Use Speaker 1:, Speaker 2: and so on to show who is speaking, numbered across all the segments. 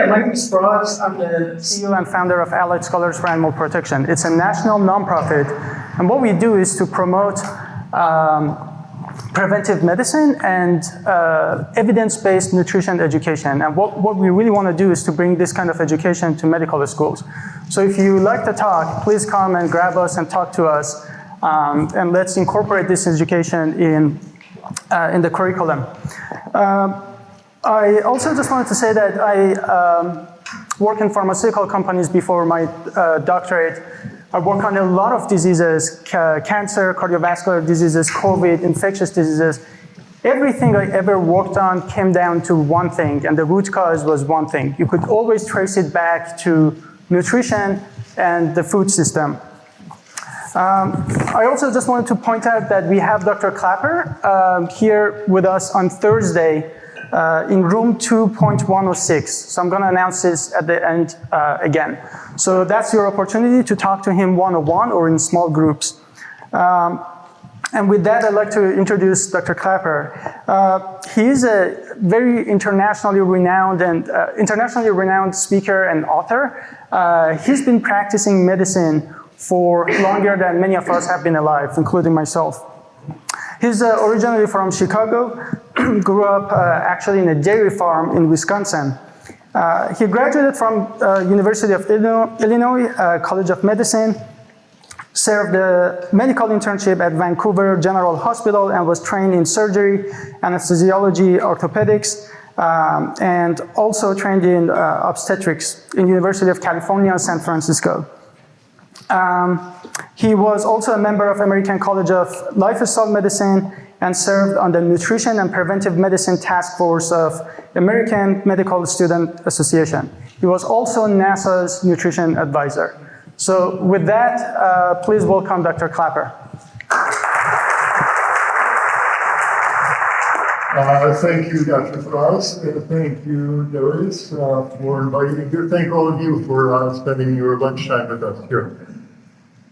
Speaker 1: My name is Frogs. I'm the CEO and founder of Allied Scholars for Animal Protection. It's a national nonprofit, and what we do is to promote preventive medicine and evidence-based nutrition education. And what we really want to do is to bring this kind of education to medical schools. So if you like to talk, please come and grab us and talk to us, and let's incorporate this education in the curriculum. I also just wanted to say that I work in pharmaceutical companies before my doctorate. I work on a lot of diseases, cancer, cardiovascular diseases, COVID, infectious diseases. Everything I ever worked on came down to one thing, and the root cause was one thing. You could always trace it back to nutrition and the food system. I also just wanted to point out that we have Dr. Klaper here with us on Thursday in room 2.106. So I'm going to announce this at the end again. So that's your opportunity to talk to him one-on-one or in small groups. And with that, I'd like to introduce Dr. Klaper. He is a very internationally renowned speaker and author. He's been practicing medicine for longer than many of us have been alive, including myself. He's originally from Chicago, grew up actually in a dairy farm in Wisconsin. He graduated from University of Illinois College of Medicine, served a medical internship at Vancouver General Hospital and was trained in surgery, anesthesiology, orthopedics, and also trained in obstetrics in University of California, San Francisco. He was also a member of American College of Lifestyle Medicine and served on the Nutrition and Preventive Medicine Task Force of American Medical Student Association. He was also NASA's nutrition advisor. So with that, please welcome Dr. Klaper.
Speaker 2: Thank you, Dr. Frost, and thank you, Darius, for inviting me here. Thank all of you for spending your lunchtime with us here.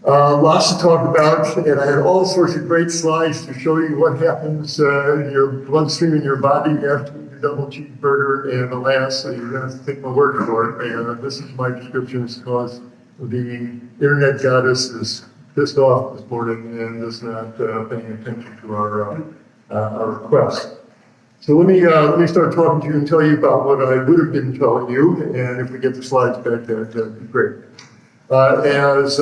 Speaker 2: Lots to talk about, and I had all sorts of great slides to show you what happens in your bloodstream in your body after you eat a double cheeseburger, and alas, so you're going to take my word for it. And this is my description because the internet goddess is pissed off this morning and is not paying attention to our request. So let me start talking to you and tell you about what I would have been telling you, and if we get the slides back, that'd be great. As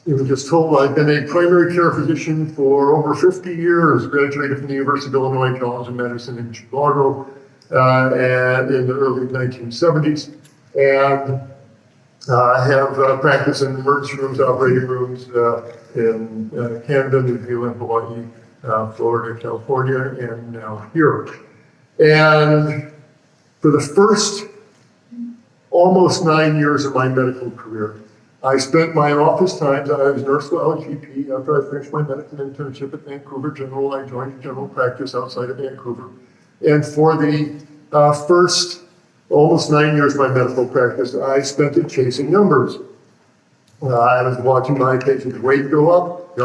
Speaker 2: you were just told, I've been a primary care physician for over 50 years, graduated from the University of Illinois College of Medicine in Chicago and in the early 1970s, and have practiced in emergency rooms, operating rooms in Canada, New Zealand, Hawaii, Florida, California, and now here. And for the first almost 9 years of my medical career, I spent my office times, I was nurse while GP. After I finished my medical internship at Vancouver General, I joined general practice outside of Vancouver. And for the first almost 9 years of my medical practice, I spent it chasing numbers. I was watching my patient's weight go up.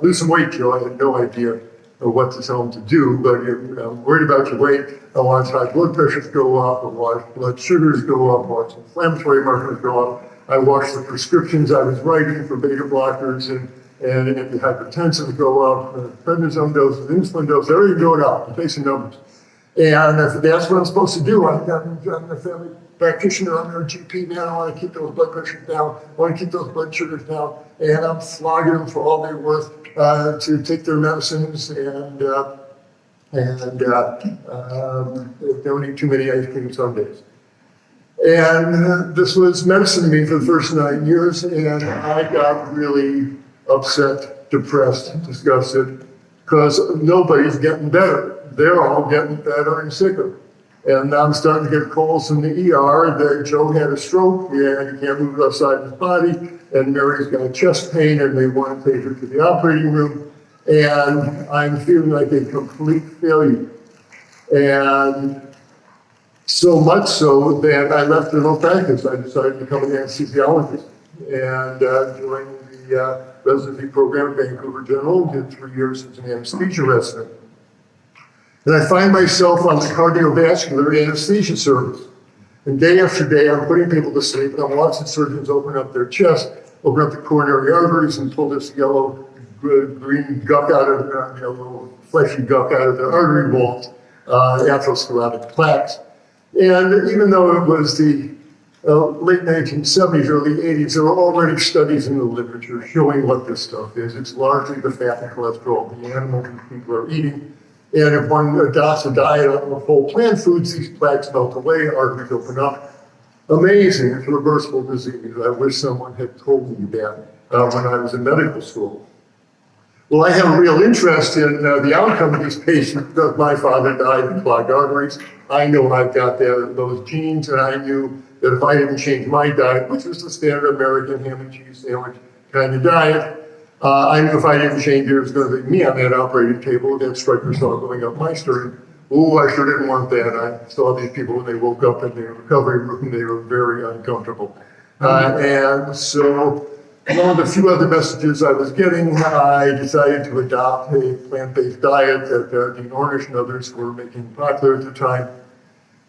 Speaker 2: Lose some weight, Joe. I had no idea what to tell them to do, but I'm worried about your weight. I want high blood pressures go up, I want blood sugars go up, I want inflammatory markers go up. I watched the prescriptions I was writing for beta blockers and antihypertensives go up, prednisone doses, insulin doses, everything going up, I'm facing numbers. And if that's what I'm supposed to do, I'm a family practitioner, I'm their GP now, I want to keep those blood pressures down, I want to keep those blood sugars down, and I'm flogging them for all they're worth to take their medicines and don't eat too many ice cream sundaes. And this was medicine to me for the first 9 years, and I got really upset, depressed, disgusted, because nobody's getting better. They're all getting better and sicker. And now I'm starting to get calls from the ER that Joe had a stroke, and he can't move outside his body, and Mary's got chest pain, and they want to take her to the operating room, and I'm feeling like a complete failure. And so much so that I left general practice. I decided to become an anesthesiologist and joined the residency program at Vancouver General, did 3 years as an anesthesia resident. And I find myself on the cardiovascular anesthesia service. And day after day, I'm putting people to sleep, and I'm watching surgeons open up their chest, open up the coronary arteries, and pull this yellow, green guck out of, little fleshy guck out of the artery walls, atherosclerotic plaques. And even though it was the late 1970s, early 80s, there were already studies in the literature showing what this stuff is. It's largely the fat and cholesterol the animals and people are eating. And if one adopts a diet of whole plant foods, these plaques melt away, arteries open up. Amazing, it's a reversible disease. I wish someone had told me that when I was in medical school. Well, I have a real interest in the outcome of these patients because my father died of clogged arteries. I know I've got those genes, and I knew that if I didn't change my diet, which was the standard American ham and cheese sandwich kind of diet, I knew if I didn't change it, it was going to be me on that operating table, that Stryker saw going up my sternum. Oh, I sure didn't want that. I saw these people when they woke up in the recovery room, they were very uncomfortable. And so, along with a few other messages I was getting, I decided to adopt a plant-based diet that Dean Ornish and others were making popular at the time.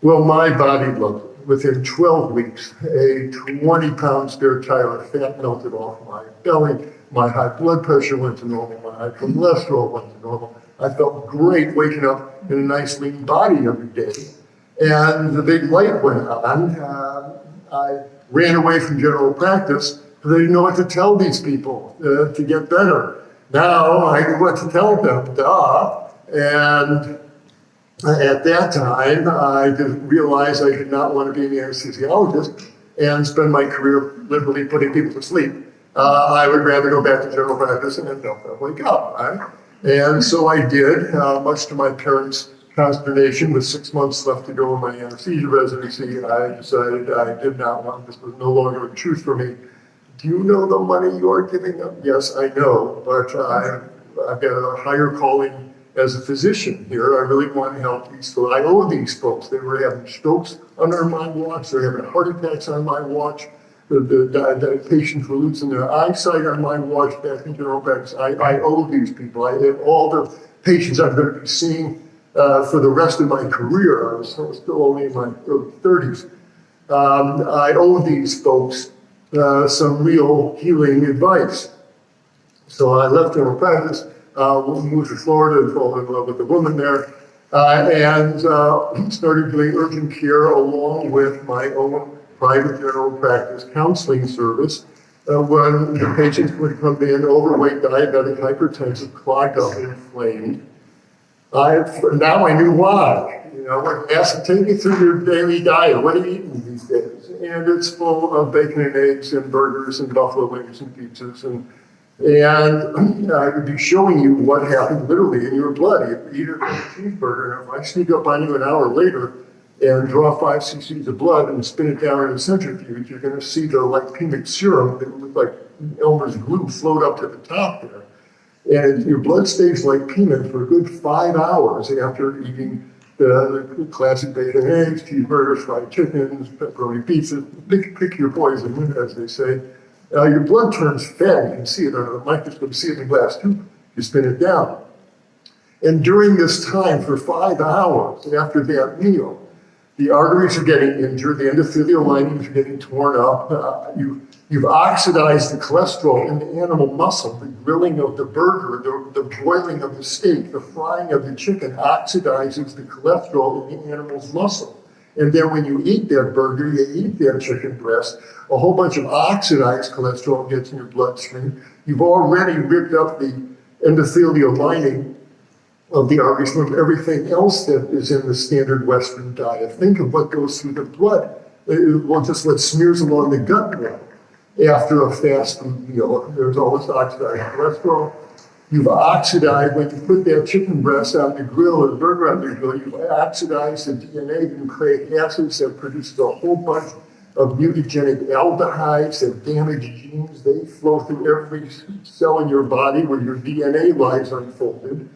Speaker 2: Well, my body loved it. Within 12 weeks, a 20-pound spare tire of fat melted off my belly. My high blood pressure went to normal. My high cholesterol went to normal. I felt great waking up in a nice lean body every day. And the big light went on. I ran away from general practice because I didn't know what to tell these people to get better. Now I knew what to tell them, duh. And at that time, I didn't realize I did not want to be an anesthesiologist and spend my career literally putting people to sleep. I would rather go back to general practice and help them wake up, right? And so I did, much to my parents' consternation. With 6 months left to go in my anesthesia residency, I decided I did not want, this was no longer a truth for me. Do you know the money you are giving up? Yes, I know, but I've got a higher calling as a physician here. I really want to help these folks. I owe these folks. They were having strokes under my watch. They were having heart attacks on my watch. The patients were losing their eyesight on my watch back in general practice. I owe these people. I have all the patients I'm going to be seeing for the rest of my career. I was still only in my early 30s. I owe these folks some real healing advice. So I left general practice, moved to Florida and fell in love with a woman there, and started doing urgent care along with my own private general practice counseling service when the patients would come in overweight, diabetic, hypertensive, clogged up, inflamed. Now I knew why. Take me through your daily diet. What are you eating these days? And it's full of bacon and eggs and burgers and buffalo wings and pizzas. And I would be showing you what happened literally in your blood. You eat a cheeseburger, and if I sneak up on you an hour later and draw 5 cc's of blood and spin it down in a centrifuge, you're going to see the lipemic serum that looked like Elmer's glue float up to the top there. And your blood stays lipemic for a good 5 hours after eating the classic bacon and eggs, cheeseburgers, fried chickens, pepperoni pizza. Pick your poison, as they say. Your blood turns fat. You can see it under the microscope. You see it in the glass tube. You spin it down. And during this time, for 5 hours after that meal, the arteries are getting injured, the endothelial linings are getting torn up. You've oxidized the cholesterol in the animal muscle. The grilling of the burger, the broiling of the steak, the frying of the chicken oxidizes the cholesterol in the animal's muscle. And then when you eat that burger, you eat that chicken breast, a whole bunch of oxidized cholesterol gets in your bloodstream. You've already ripped up the endothelial lining of the arteries from everything else that is in the standard Western diet. Think of what goes through the blood. Well, just what smears along the gut wall after a fast food meal. There's all this oxidized cholesterol. You've oxidized, when you put that chicken breast on the grill or the burger on the grill, you've oxidized the DNA of nucleic acids that produces a whole bunch of mutagenic aldehydes that damage genes. They flow through every cell in your body where your DNA lies unfolded.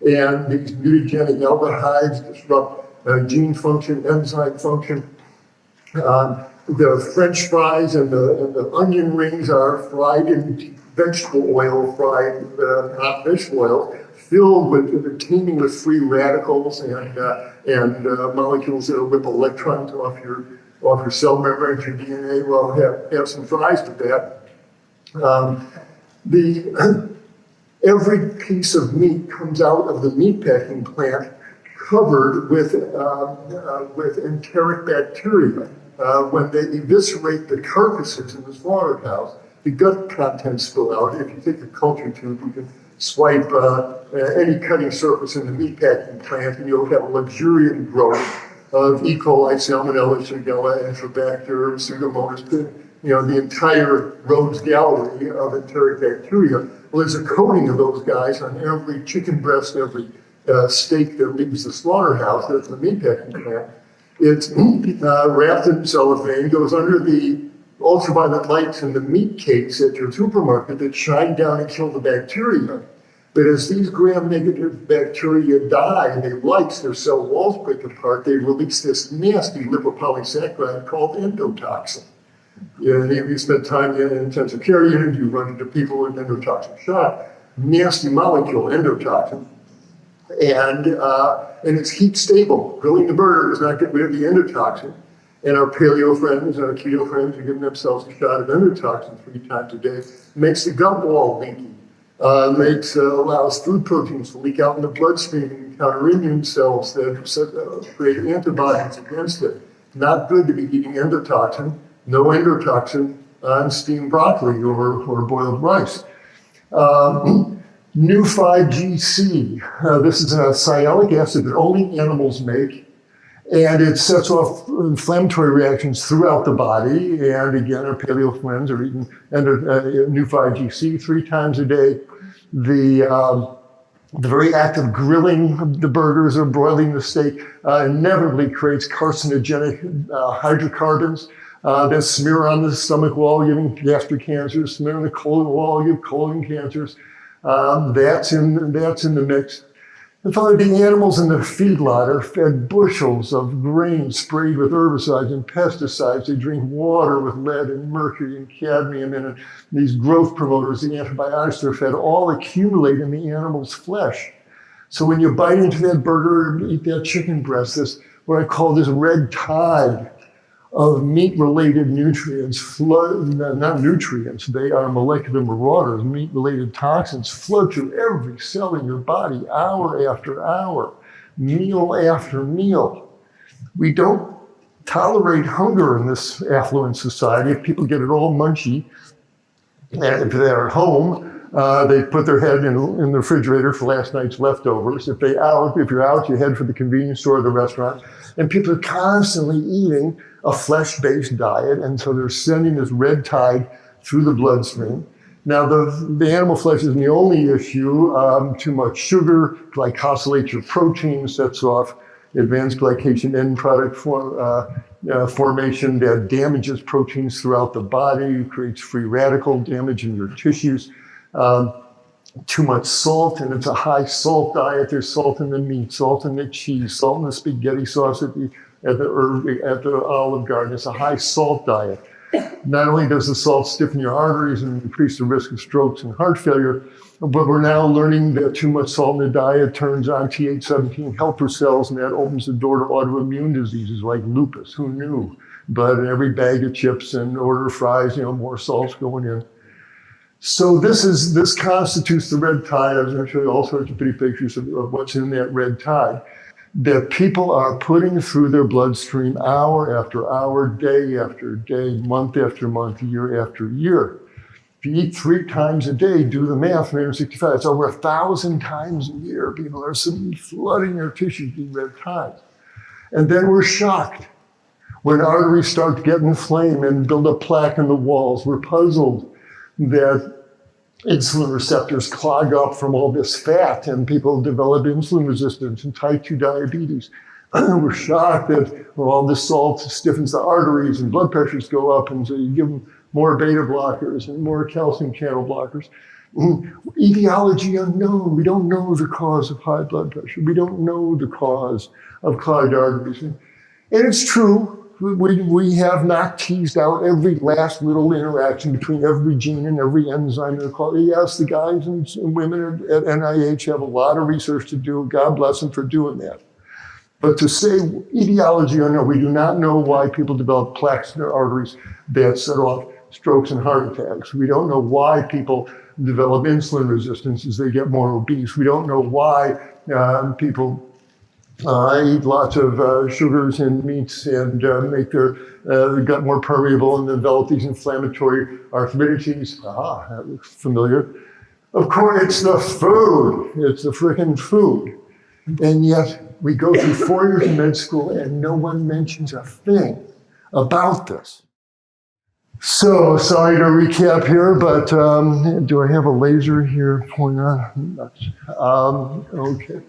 Speaker 2: And these mutagenic aldehydes disrupt gene function, enzyme function. The French fries and the onion rings are fried in vegetable oil, fried hot vegetable oil, filled with, they're teeming with free radicals and molecules that will rip electrons off your cell membrane, your DNA. Well, have some fries with that. Every piece of meat comes out of the meatpacking plant covered with enteric bacteria. When they eviscerate the carcasses in the slaughterhouse, the gut contents spill out. If you take a culture tube, you can swipe any cutting surface in the meatpacking plant, and you'll have a luxuriant growth of E. coli, Salmonella, Shigella, Enterobacter, Pseudomonas, the entire rogues gallery of enteric bacteria. Well, there's a coating of those guys on every chicken breast, every steak that leaves the slaughterhouse, that's the meatpacking plant. It's wrapped in cellophane, goes under the ultraviolet lights in the meat cakes at your supermarket that shine down and kill the bacteria. But as these gram-negative bacteria die, they lyse, their cell walls break apart, they release this nasty lipopolysaccharide called endotoxin. You spend time in intensive care unit, you run into people with endotoxin shock, nasty molecule, endotoxin. And it's heat stable. Grilling the burger does not get rid of the endotoxin. And our paleo friends and our keto friends are giving themselves a shot of endotoxin 3 times a day. Makes the gut wall leaky. Allows food proteins to leak out in the bloodstream and encounter immune cells that create antibodies against it. Not good to be eating endotoxin. No endotoxin on steamed broccoli or boiled rice. New 5GC. This is a sialic acid that only animals make, and it sets off inflammatory reactions throughout the body. And again, our paleo friends are eating new 5GC 3 times a day. The very act of grilling the burgers or broiling the steak inevitably creates carcinogenic hydrocarbons that smear on the stomach wall, giving gastric cancers, smear on the colon wall, give colon cancers. That's in the mix. And finally, the animals in the feedlot are fed bushels of grain sprayed with herbicides and pesticides. They drink water with lead and mercury and cadmium in it. These growth promoters, the antibiotics they're fed, all accumulate in the animal's flesh. So when you bite into that burger and eat that chicken breast, this what I call this red tide of meat-related nutrients flood, not nutrients, they are molecular marauders, meat-related toxins flood through every cell in your body, hour after hour, meal after meal. We don't tolerate hunger in this affluent society. If people get it all munchy, and if they're at home, they put their head in the refrigerator for last night's leftovers. If you're out, you head for the convenience store or the restaurant, and people are constantly eating a flesh-based diet, and so they're sending this red tide through the bloodstream. Now, the animal flesh isn't the only issue. Too much sugar glycosylates your protein, sets off advanced glycation end product formation that damages proteins throughout the body, creates free radical damage in your tissues. Too much salt, and it's a high salt diet. There's salt in the meat, salt in the cheese, salt in the spaghetti sauce at the Olive Garden. It's a high salt diet. Not only does the salt stiffen your arteries and increase the risk of strokes and heart failure, but we're now learning that too much salt in the diet turns on Th17 helper cells, and that opens the door to autoimmune diseases like lupus. Who knew? But in every bag of chips and order of fries, more salt's going in. So this constitutes the red tide. I was going to show you all sorts of pretty pictures of what's in that red tide that people are putting through their bloodstream hour after hour, day after day, month after month, year after year. If you eat 3 times a day, do the math, 365, it's over 1,000 times a year. People are simply flooding their tissues with red tide. And then we're shocked when arteries start to get inflamed and build up plaque in the walls. We're puzzled that insulin receptors clog up from all this fat and people develop insulin resistance and type 2 diabetes. We're shocked that all this salt stiffens the arteries and blood pressures go up, and so you give them more beta blockers and more calcium channel blockers. Etiology unknown. We don't know the cause of high blood pressure. We don't know the cause of clogged arteries. And it's true, We have not teased out every last little interaction between every gene and every enzyme. Yes, the guys and women at NIH have a lot of research to do. God bless them for doing that. But to say etiology or no, we do not know why people develop plaques in their arteries that set off strokes and heart attacks. We don't know why people develop insulin resistance as they get more obese. We don't know why people eat lots of sugars and meats and make their gut more permeable and develop these inflammatory arthritis. That looks familiar. Of course, it's the food. It's the freaking food. And yet we go through 4 years of med school and no one mentions a thing about this. So sorry to recap here, but do I have a laser here pointing on? Okay.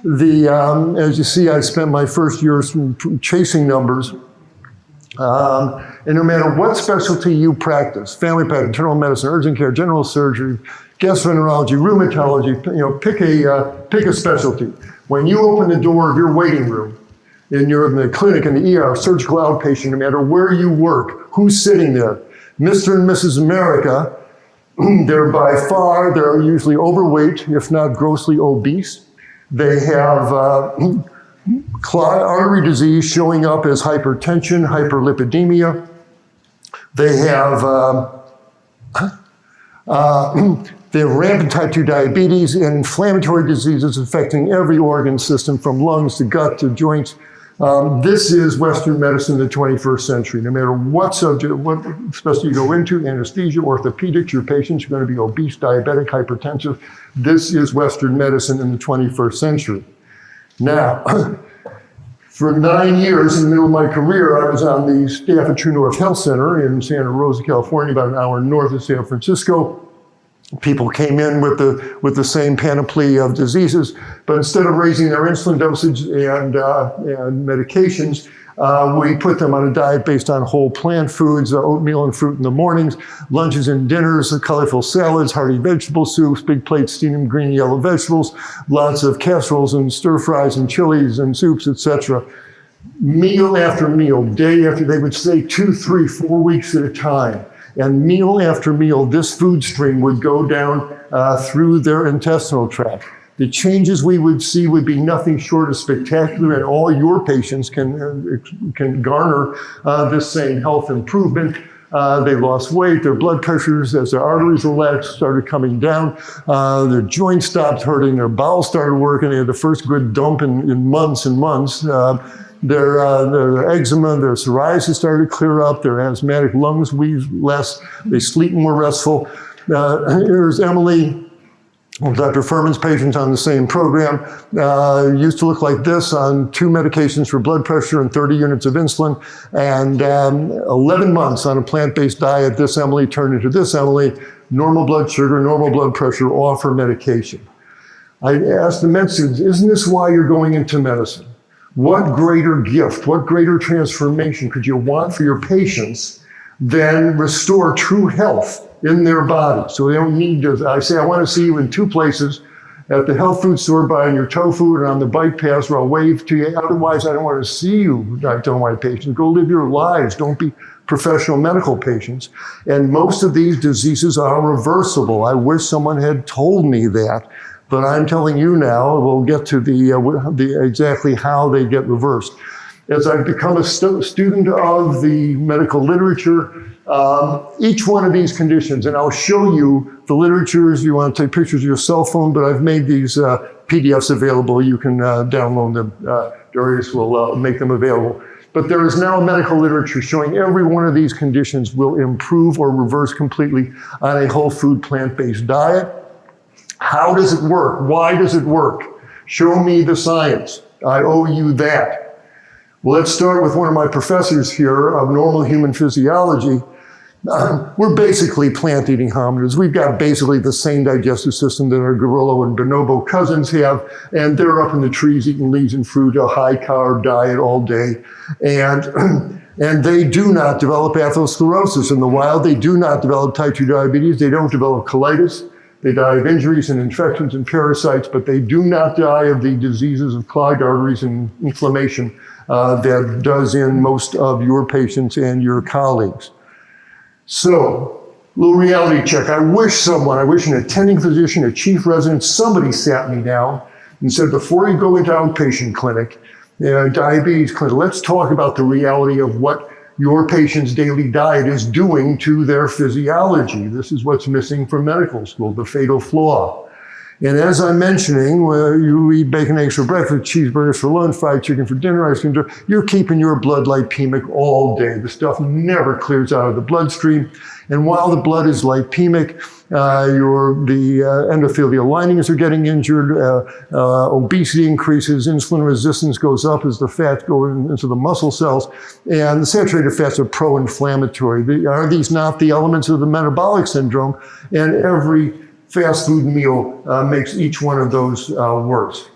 Speaker 2: As you see, I spent my first years chasing numbers. And no matter what specialty you practice, family practice, internal medicine, urgent care, general surgery, gastroenterology, rheumatology, pick a specialty. When you open the door of your waiting room, in the clinic, in the ER, surgical outpatient, no matter where you work, who's sitting there, Mr. and Mrs. America, they're usually overweight, if not grossly obese. They have artery disease showing up as hypertension, hyperlipidemia. They have rampant type 2 diabetes and inflammatory diseases affecting every organ system from lungs to gut to joints. This is Western medicine in the 21st century. No matter what subject, what specialty you go into, anesthesia, orthopedics, your patients are going to be obese, diabetic, hypertensive. This is Western medicine in the 21st century. Now, for 9 years in the middle of my career, I was on the staff at True North Health Center in Santa Rosa, California, about an hour north of San Francisco. People came in with the same panoply of diseases, but instead of raising their insulin dosage and medications, we put them on a diet based on whole plant foods, oatmeal and fruit in the mornings, lunches and dinners, colorful salads, hearty vegetable soups, big plates, steamed green and yellow vegetables, lots of casseroles and stir fries and chilies and soups, etc. Meal after meal, day after, they would stay 2, 3, 4 weeks at a time. And meal after meal, this food stream would go down through their intestinal tract. The changes we would see would be nothing short of spectacular, and all your patients can garner this same health improvement. They lost weight, their blood pressures, as their arteries relaxed, started coming down. Their joints stopped hurting, their bowels started working. They had the first good dump in months and months. Their eczema, their psoriasis started to clear up, their asthmatic lungs wheezed less, they sleep more restful. Here's Emily, Dr. Furman's patients on the same program, used to look like this on 2 medications for blood pressure and 30 units of insulin. And 11 months on a plant-based diet, this Emily turned into this Emily, normal blood sugar, normal blood pressure, off her medication. I asked the med students, isn't this why you're going into medicine? What greater gift, what greater transformation could you want for your patients than restore true health in their body? So they don't need to, I say, I want to see you in 2 places, at the health food store buying your tofu and on the bike paths where I'll wave to you. Otherwise, I don't want to see you. I tell my patients, go live your lives. Don't be professional medical patients. And most of these diseases are reversible. I wish someone had told me that. But I'm telling you now, we'll get to the exactly how they get reversed. As I've become a student of the medical literature, each one of these conditions, and I'll show you the literatures, you want to take pictures of your cell phone, but I've made these PDFs available. You can download them. Darius will make them available. But there is now medical literature showing every one of these conditions will improve or reverse completely on a whole food plant-based diet. How does it work? Why does it work? Show me the science. I owe you that. Well, let's start with one of my professors here of normal human physiology. We're basically plant-eating hominids. We've got basically the same digestive system that our gorilla and bonobo cousins have, and they're up in the trees eating leaves and fruit, a high-carb diet all day. And they do not develop atherosclerosis in the wild. They do not develop type 2 diabetes. They don't develop colitis. They die of injuries and infections and parasites, but they do not die of the diseases of clogged arteries and inflammation that does in most of your patients and your colleagues. So, little reality check. I wish an attending physician, a chief resident, somebody sat me down and said, before you go into outpatient clinic, diabetes clinic, let's talk about the reality of what your patient's daily diet is doing to their physiology. This is what's missing from medical school, the fatal flaw. And as I'm mentioning, you eat bacon, eggs for breakfast, cheeseburgers for lunch, fried chicken for dinner, ice cream, you're keeping your blood lipemic all day. The stuff never clears out of the bloodstream. And while the blood is lipemic, the endothelial linings are getting injured, obesity increases, insulin resistance goes up as the fat goes into the muscle cells, and the saturated fats are pro-inflammatory. Are these not the elements of the metabolic syndrome? And every fast food meal makes each one of those worse.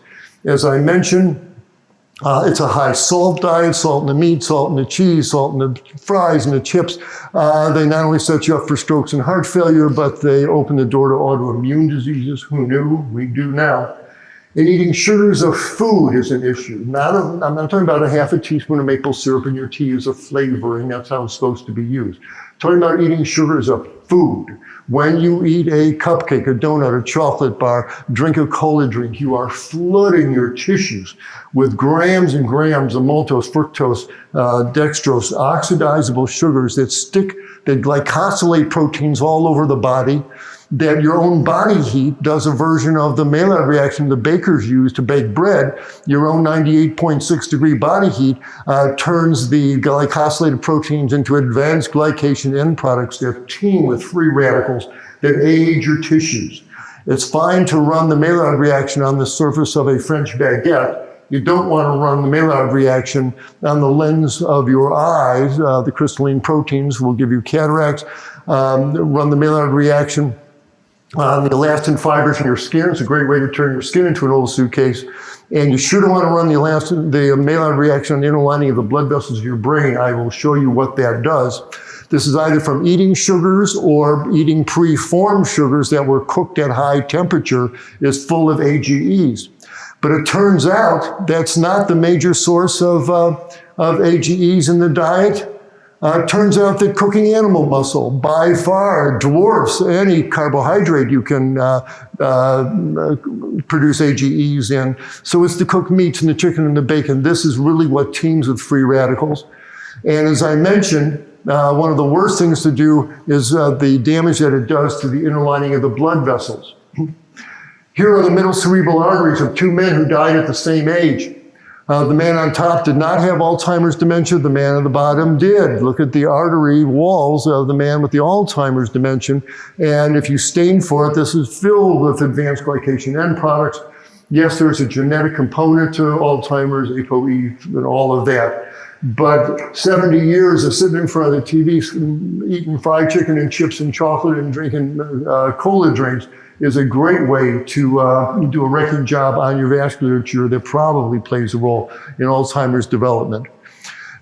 Speaker 2: As I mentioned, it's a high salt diet, salt in the meat, salt in the cheese, salt in the fries and the chips. They not only set you up for strokes and heart failure, but they open the door to autoimmune diseases. Who knew? We do now. And eating sugars of food is an issue. I'm not talking about a half a teaspoon of maple syrup in your tea as a flavoring. That's how it's supposed to be used. I'm talking about eating sugars of food. When you eat a cupcake, a donut, a chocolate bar, drink a cola drink, you are flooding your tissues with grams and grams of maltose, fructose, dextrose, oxidizable sugars that glycosylate proteins all over the body, that your own body heat does a version of the Maillard reaction the bakers use to bake bread. Your own 98.6 degree body heat turns the glycosylated proteins into advanced glycation end products that teem with free radicals that age your tissues. It's fine to run the Maillard reaction on the surface of a French baguette. You don't want to run the Maillard reaction on the lens of your eyes. The crystalline proteins will give you cataracts. Run the Maillard reaction on the elastin fibers in your skin. It's a great way to turn your skin into an old suitcase. And you sure don't want to run the Maillard reaction on the inner lining of the blood vessels of your brain. I will show you what that does. This is either from eating sugars or eating preformed sugars that were cooked at high temperature is full of AGEs. But it turns out that's not the major source of AGEs in the diet. It turns out that cooking animal muscle by far dwarfs any carbohydrate you can produce AGEs in. So it's the cooked meats and the chicken and the bacon. This is really what teems with free radicals. And as I mentioned, one of the worst things to do is the damage that it does to the inner lining of the blood vessels. Here are the middle cerebral arteries of two men who died at the same age. The man on top did not have Alzheimer's dementia. The man on the bottom did. Look at the artery walls of the man with the Alzheimer's dementia. And if you stain for it, this is filled with advanced glycation end products. Yes, there's a genetic component to Alzheimer's, ApoE, and all of that. But 70 years of sitting in front of the TV, eating fried chicken and chips and chocolate and drinking cola drinks is a great way to do a wrecking job on your vasculature that probably plays a role in Alzheimer's development.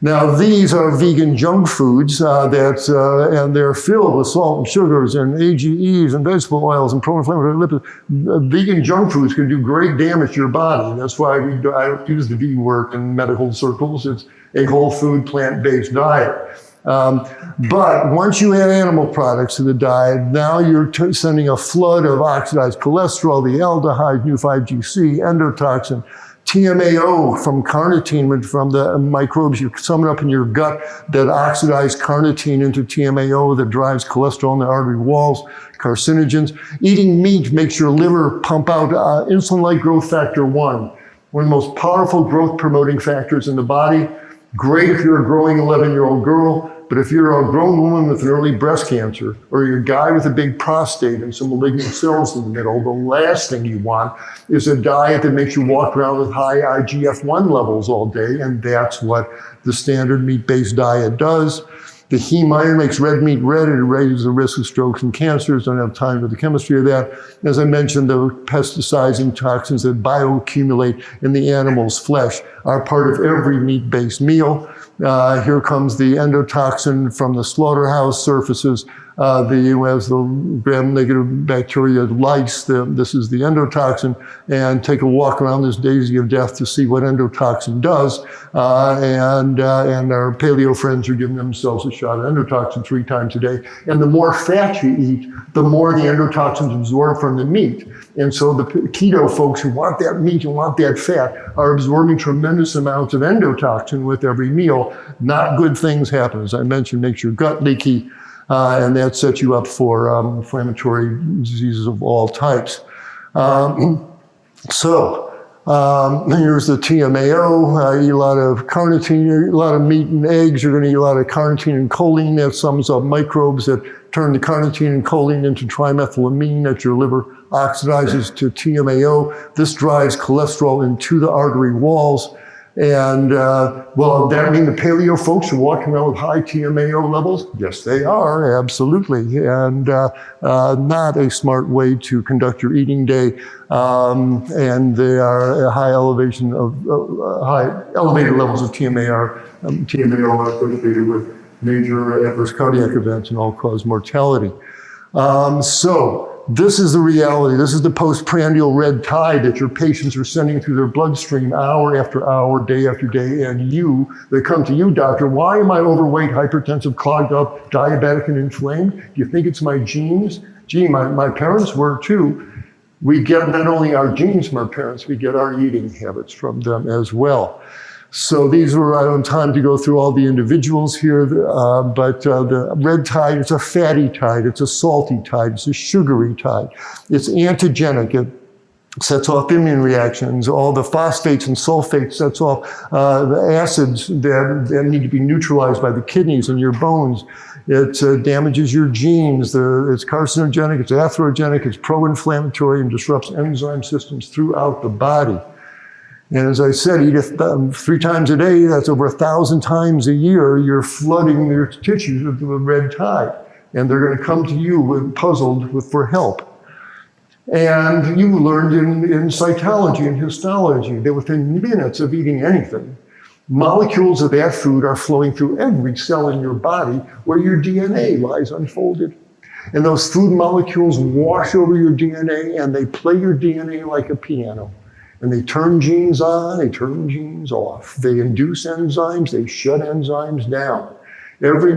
Speaker 2: Now, these are vegan junk foods and they're filled with salt and sugars and AGEs and vegetable oils and pro-inflammatory lipids. Vegan junk foods can do great damage to your body. That's why I don't use the vegan word in medical circles. It's a whole food, plant-based diet. But once you add animal products to the diet, now you're sending a flood of oxidized cholesterol, the aldehyde, mu-5GC, endotoxin, TMAO from carnitine, from the microbes you summon up in your gut that oxidize carnitine into TMAO that drives cholesterol in the artery walls, carcinogens. Eating meat makes your liver pump out insulin-like growth factor 1, one of the most powerful growth promoting factors in the body. Great if you're a growing 11-year-old girl, but if you're a grown woman with an early breast cancer, or you're a guy with a big prostate and some malignant cells in the middle, the last thing you want is a diet that makes you walk around with high IGF-1 levels all day, and that's what the standard meat-based diet does. The heme iron makes red meat red, and it raises the risk of strokes and cancers. Don't have time for the chemistry of that. As I mentioned, the pesticides and toxins that bioaccumulate in the animal's flesh are part of every meat-based meal. Here comes the endotoxin from the slaughterhouse surfaces as the gram-negative bacteria lyse, this is the endotoxin, and take a walk around this daisy of death to see what endotoxin does. And our paleo friends are giving themselves a shot of endotoxin 3 times a day. And the more fat you eat, the more the endotoxins absorb from the meat. And so the keto folks who want that meat and want that fat are absorbing tremendous amounts of endotoxin with every meal. Not good things happen. As I mentioned, makes your gut leaky, and that sets you up for inflammatory diseases of all types. Here's the TMAO. Eat a lot of carnitine, a lot of meat and eggs. You're going to eat a lot of carnitine and choline. That sums up microbes that turn the carnitine and choline into trimethylamine that your liver oxidizes to TMAO. This drives cholesterol into the artery walls. And well, that mean the paleo folks are walking around with high TMAO levels? Yes, they are, absolutely. And not a smart way to conduct your eating day. And they are a high elevation of elevated levels of TMAO are associated with major adverse cardiac events and all-cause mortality. So this is the reality. This is the postprandial red tide that your patients are sending through their bloodstream hour after hour, day after day. And they come to you, doctor, why am I overweight, hypertensive, clogged up, diabetic, and inflamed? Do you think it's my genes? Gee, my parents were too. We get not only our genes from our parents, we get our eating habits from them as well. So these were, I don't have time to go through all the individuals here, but the red tide is a fatty tide, it's a salty tide, it's a sugary tide. It's antigenic, it sets off immune reactions. All the phosphates and sulfates sets off the acids that need to be neutralized by the kidneys and your bones. It damages your genes, it's carcinogenic, it's atherogenic, it's pro-inflammatory, and disrupts enzyme systems throughout the body. And as I said, eat 3 times a day, that's over 1,000 times a year, you're flooding your tissues with the red tide. And they're gonna come to you puzzled for help. And you learned in cytology and histology that within minutes of eating anything, molecules of that food are flowing through every cell in your body where your DNA lies unfolded. And those food molecules wash over your DNA and they play your DNA like a piano. And they turn genes on, they turn genes off. They induce enzymes, they shut enzymes down. Every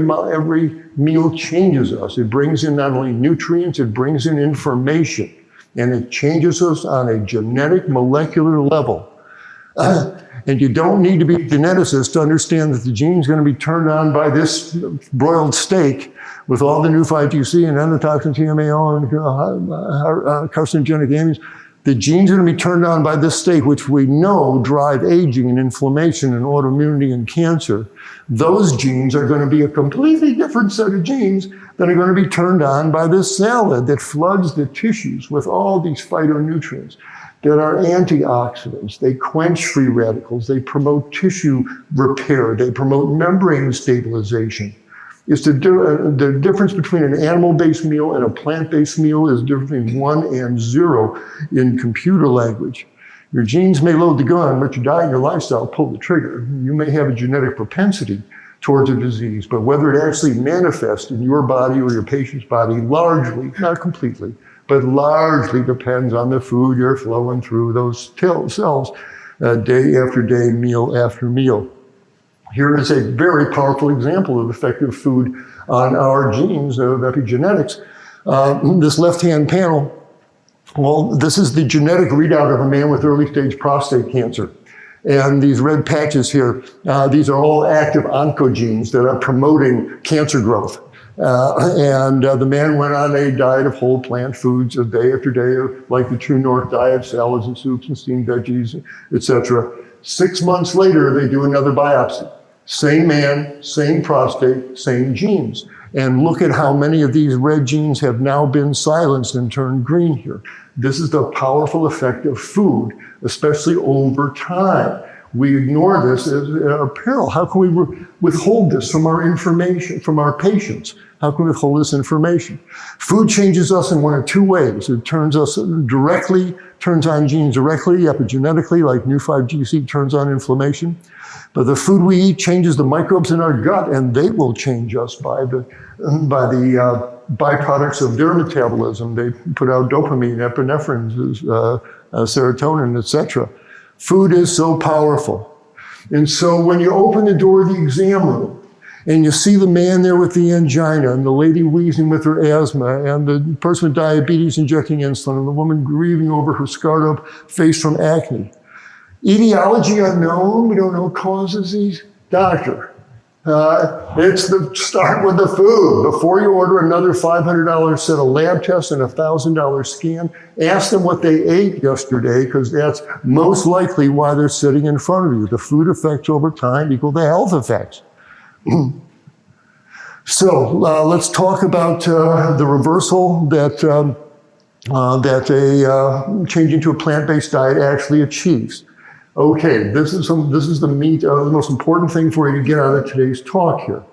Speaker 2: meal changes us. It brings in not only nutrients, it brings in information. And it changes us on a genetic molecular level. And you don't need to be a geneticist to understand that the gene's going to be turned on by this broiled steak with all the new 5-GC and endotoxin, TMAO, and carcinogenic amines. The genes are going to be turned on by this steak, which we know drive aging and inflammation and autoimmunity and cancer. Those genes are going to be a completely different set of genes that are going to be turned on by this salad that floods the tissues with all these phytonutrients that are antioxidants. They quench free radicals. They promote tissue repair. They promote membrane stabilization. It's the difference between an animal-based meal and a plant-based meal is different between 1 and 0 in computer language. Your genes may load the gun, but your diet and your lifestyle pull the trigger. You may have a genetic propensity towards a disease, but whether it actually manifests in your body or your patient's body largely, not completely, but largely depends on the food you're flowing through those cells day after day, meal after meal. Here is a very powerful example of effective food on our genes of epigenetics. This left-hand panel, well, this is the genetic readout of a man with early-stage prostate cancer. And these red patches here, these are all active oncogenes that are promoting cancer growth. The man went on a diet of whole plant foods day after day, like the True North diet, salads and soups and steamed veggies, etc. 6 months later, they do another biopsy. Same man, same prostate, same genes. And look at how many of these red genes have now been silenced and turned green here. This is the powerful effect of food, especially over time. We ignore this as a peril. How can we withhold this from our information, from our patients? How can we withhold this information? Food changes us in 1 of 2 ways. It turns us directly, turns on genes directly, epigenetically, like new 5-GC turns on inflammation. But the food we eat changes the microbes in our gut, and they will change us by the byproducts of their metabolism. They put out dopamine, epinephrine, serotonin, etc. Food is so powerful. And so when you open the door of the exam room and you see the man there with the angina and the lady wheezing with her asthma and the person with diabetes injecting insulin and the woman grieving over her scarred up face from acne. Etiology unknown, we don't know what causes these. Doctor, it's the start with the food. Before you order another $500 set of lab tests and a $1,000 scan, ask them what they ate yesterday, because that's most likely why they're sitting in front of you. The food effects over time equal the health effects. So let's talk about the reversal that a changing to a plant-based diet actually achieves. Okay, this is the meat, the most important thing for you to get out of today's talk here.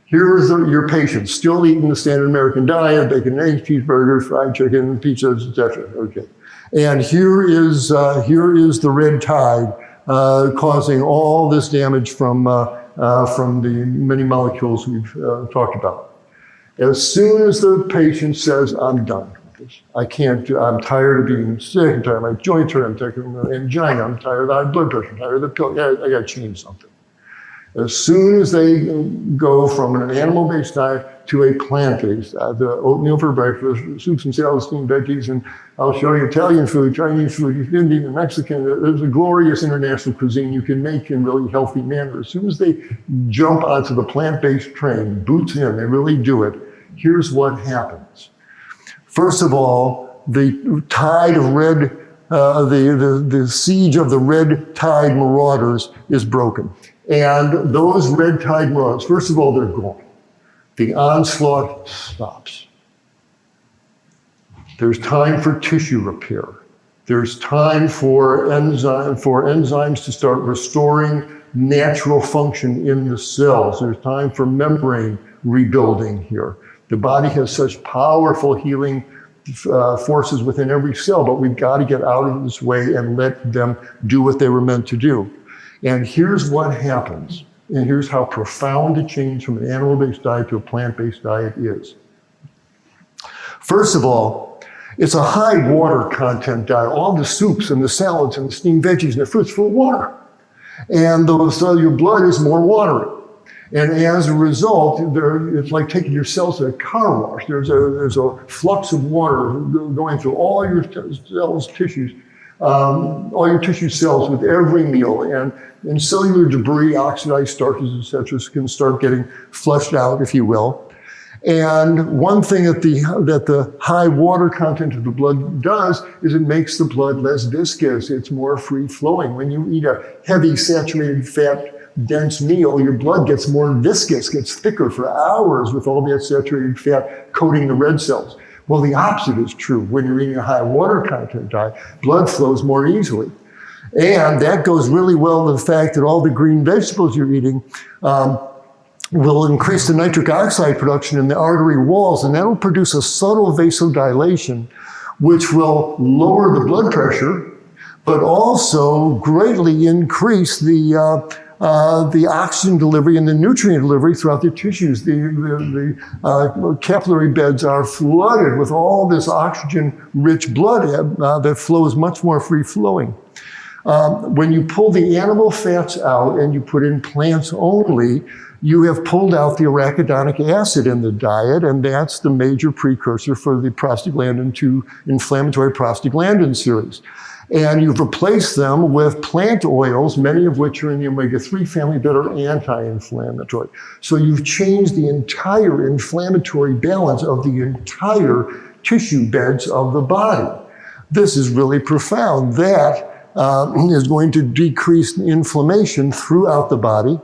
Speaker 2: Here is your patient, still eating the standard American diet, bacon and eggs, cheeseburgers, fried chicken, pizzas, etc. Okay, and here is the red tide causing all this damage from the many molecules we've talked about. As soon as the patient says, I'm done. I can't do, I'm tired of being sick, I'm tired of my joints hurt, I'm tired of angina, I'm tired of high blood pressure, I'm tired of the pill, I gotta change something. As soon as they go from an animal-based diet to a plant-based diet, the oatmeal for breakfast, soups and salads, steamed veggies, and I'll show you Italian food, Chinese food, Indian and Mexican, there's a glorious international cuisine you can make in really healthy manner. As soon as they jump onto the plant-based train, boots in, they really do it, here's what happens. First of all, the tide of red, the siege of the red tide marauders is broken. And those red tide marauders, first of all, they're gone. The onslaught stops. There's time for tissue repair. There's time for enzymes to start restoring natural function in the cells. There's time for membrane rebuilding here. The body has such powerful healing forces within every cell, but we've got to get out of this way and let them do what they were meant to do. And here's what happens, and here's how profound a change from an animal-based diet to a plant-based diet is. First of all, it's a high water content diet. All the soups and the salads and the steamed veggies and the fruits full of water. And so your blood is more watery. And as a result, it's like taking your cells to a car wash. There's a flux of water going through all your cells, tissues, all your tissue cells with every meal. And cellular debris, oxidized starches, etc., can start getting flushed out, if you will. And one thing that the high water content of the blood does is it makes the blood less viscous. It's more free-flowing. When you eat a heavy saturated fat dense meal, your blood gets more viscous, gets thicker for hours with all that saturated fat coating the red cells. Well, the opposite is true. When you're eating a high water content diet, blood flows more easily. And that goes really well with the fact that all the green vegetables you're eating will increase the nitric oxide production in the artery walls, and that'll produce a subtle vasodilation, which will lower the blood pressure, but also greatly increase the oxygen delivery and the nutrient delivery throughout the tissues. The capillary beds are flooded with all this oxygen-rich blood that flows much more free-flowing. When you pull the animal fats out and you put in plants only, you have pulled out the arachidonic acid in the diet, and that's the major precursor for the prostaglandin 2 inflammatory prostaglandin series. And you've replaced them with plant oils, many of which are in the omega-3 family that are anti-inflammatory. So you've changed the entire inflammatory balance of the entire tissue beds of the body. This is really profound. That is going to decrease inflammation throughout the body.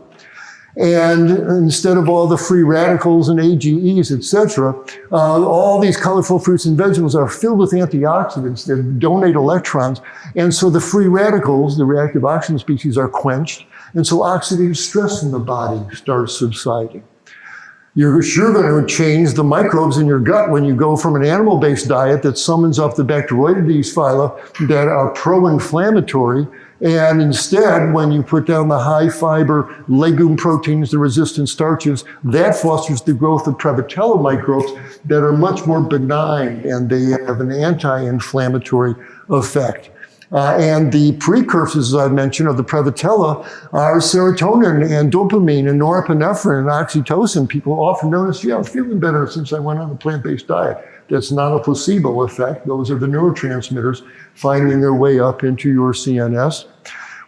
Speaker 2: And instead of all the free radicals and AGEs, etc., all these colorful fruits and vegetables are filled with antioxidants that donate electrons. And so the free radicals, the reactive oxygen species, are quenched. And so oxidative stress in the body starts subsiding. You're sure going to change the microbes in your gut when you go from an animal-based diet that summons up the Bacteroidetes phyla that are pro-inflammatory. And instead, when you put down the high-fiber legume proteins, the resistant starches, that fosters the growth of Prevotella microbes that are much more benign, and they have an anti-inflammatory effect. And the precursors, as I mentioned, of the Prevotella are serotonin and dopamine and norepinephrine and oxytocin. People often notice, yeah, I'm feeling better since I went on a plant-based diet. That's not a placebo effect. Those are the neurotransmitters finding their way up into your CNS.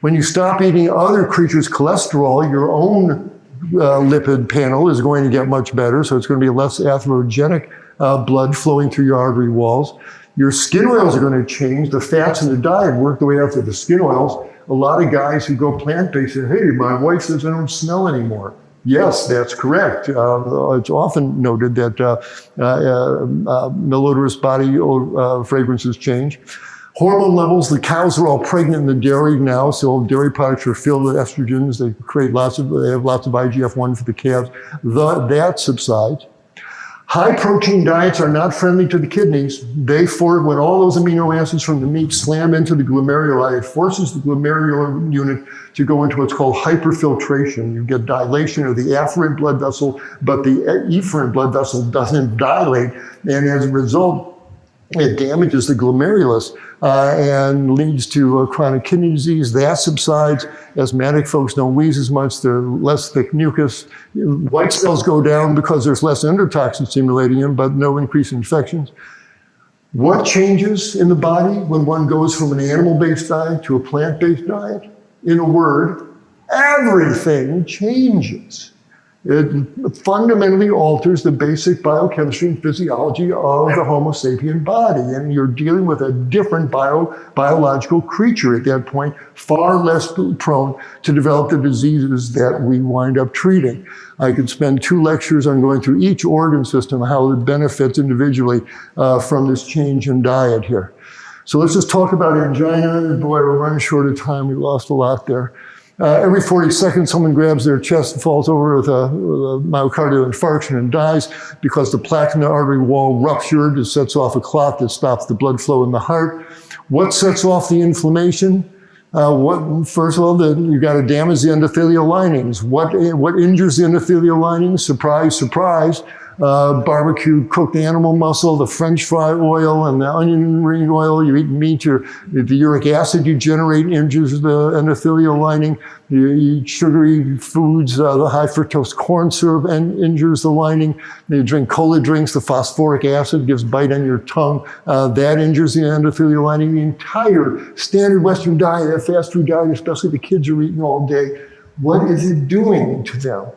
Speaker 2: When you stop eating other creatures' cholesterol, your own lipid panel is going to get much better. So it's going to be less atherogenic blood flowing through your artery walls. Your skin oils are going to change. The fats in the diet work the way out to the skin oils. A lot of guys who go plant-based say, hey, my wife says I don't smell anymore. Yes, that's correct. It's often noted that malodorous body fragrances change. Hormone levels, the cows are all pregnant in the dairy now, so dairy products are filled with estrogens. They have lots of IGF-1 for the calves. That subsides. High protein diets are not friendly to the kidneys. When all those amino acids from the meat slam into the glomeruli, it forces the glomerular unit to go into what's called hyperfiltration. You get dilation of the afferent blood vessel, but the efferent blood vessel doesn't dilate. And as a result, it damages the glomerulus and leads to chronic kidney disease. That subsides. Asthmatic folks don't wheeze as much. They're less thick mucus. White cells go down because there's less endotoxin stimulating them, but no increase in infections. What changes in the body when one goes from an animal-based diet to a plant-based diet? In a word, everything changes. It fundamentally alters the basic biochemistry and physiology of the Homo sapien body. And you're dealing with a different biological creature at that point, far less prone to develop the diseases that we wind up treating. I could spend 2 lectures on going through each organ system, how it benefits individually from this change in diet here. So let's just talk about angina. Boy, we're running short of time. We lost a lot there. Every 40 seconds, someone grabs their chest and falls over with a myocardial infarction and dies because the plaque in the artery wall ruptured. It sets off a clot that stops the blood flow in the heart. What sets off the inflammation? First of all, you got to damage the endothelial linings. What injures the endothelial linings? Surprise, surprise. Barbecue cooked animal muscle, the French fry oil, and the onion ring oil. You eat meat, the uric acid you generate injures the endothelial lining. You eat sugary foods, the high fructose corn syrup injures the lining. You drink cola drinks, the phosphoric acid gives bite on your tongue. That injures the endothelial lining. The entire standard Western diet, that fast food diet, especially the kids are eating all day, what is it doing to them?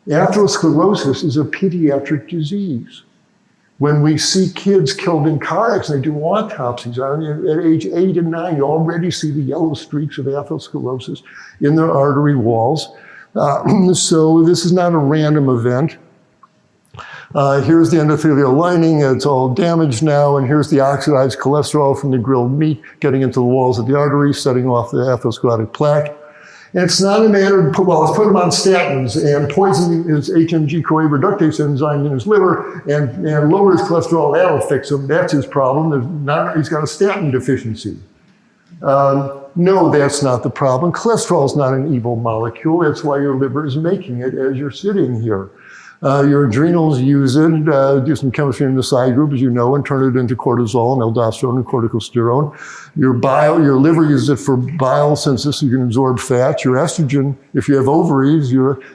Speaker 2: Atherosclerosis is a pediatric disease. When we see kids killed in car accidents, they do autopsies. At age 8 and 9, you already see the yellow streaks of atherosclerosis in their artery walls. So this is not a random event. Here's the endothelial lining. It's all damaged now. And here's the oxidized cholesterol from the grilled meat getting into the walls of the artery, setting off the atherosclerotic plaque. And it's not a matter of, let's put him on statins and poison his HMG-CoA reductase enzyme in his liver and lower his cholesterol. That'll fix him. That's his problem. He's got a statin deficiency. No, that's not the problem. Cholesterol is not an evil molecule. That's why your liver is making it as you're sitting here. Your adrenals use it, do some chemistry in the side group, as you know, and turn it into cortisol and aldosterone and corticosterone. Your liver uses it for bile synthesis. You can absorb fat. Your estrogen, if you have ovaries,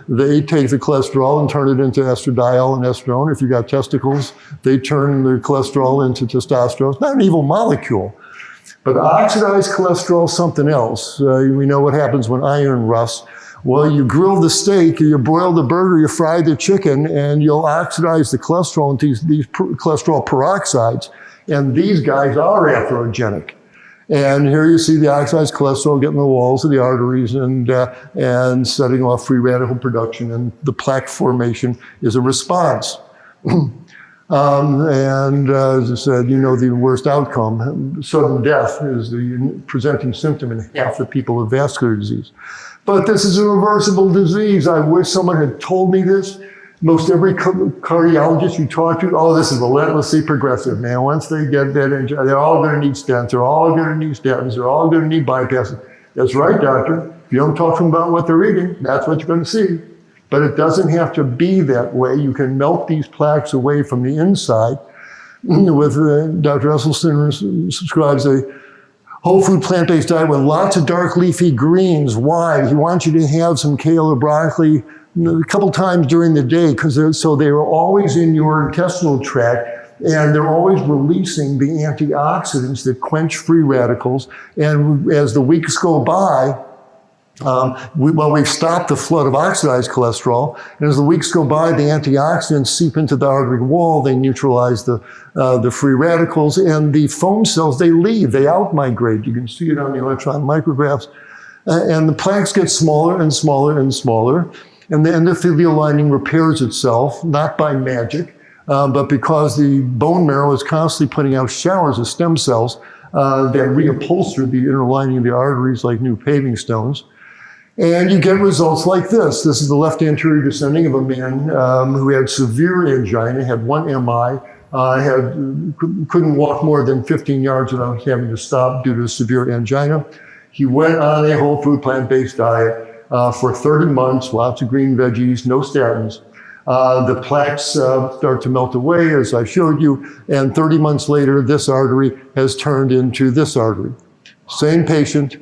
Speaker 2: they take the cholesterol and turn it into estradiol and estrone. If you got testicles, they turn the cholesterol into testosterone. It's not an evil molecule. But oxidized cholesterol is something else. We know what happens when iron rusts. Well, you grill the steak, you boil the burger, you fry the chicken, and you'll oxidize the cholesterol into these cholesterol peroxides. And these guys are atherogenic. And here you see the oxidized cholesterol getting the walls of the arteries and setting off free radical production. And the plaque formation is a response. As I said, you know the worst outcome. Sudden death is the presenting symptom in half the people with vascular disease. But this is a reversible disease. I wish someone had told me this Most every cardiologist you talk to, oh, this is relentlessly progressive, man. Once they get that angina, they're all going to need stents, they're all going to need statins, they're all going to need bypasses. That's right, doctor. If you don't talk to them about what they're eating, that's what you're going to see. But it doesn't have to be that way. You can melt these plaques away from the inside. With Dr. Esselstyn subscribes a whole food plant-based diet with lots of dark leafy greens. Why? He wants you to have some kale or broccoli a couple times during the day, so they are always in your intestinal tract, and they're always releasing the antioxidants that quench free radicals. And as the weeks go by, we've stopped the flood of oxidized cholesterol, and as the weeks go by, the antioxidants seep into the artery wall, they neutralize the free radicals, and the foam cells, they leave, they outmigrate. You can see it on the electron micrographs, and the plaques get smaller and smaller and smaller, and the endothelial lining repairs itself, not by magic, but because the bone marrow is constantly putting out showers of stem cells that reupholster the inner lining of the arteries like new paving stones. And you get results like this. This is the left anterior descending of a man who had severe angina, had one MI, couldn't walk more than 15 yards without having to stop due to severe angina. He went on a whole food plant-based diet for 30 months, lots of green veggies, no statins. The plaques start to melt away, as I showed you, and 30 months later, this artery has turned into this artery. Same patient,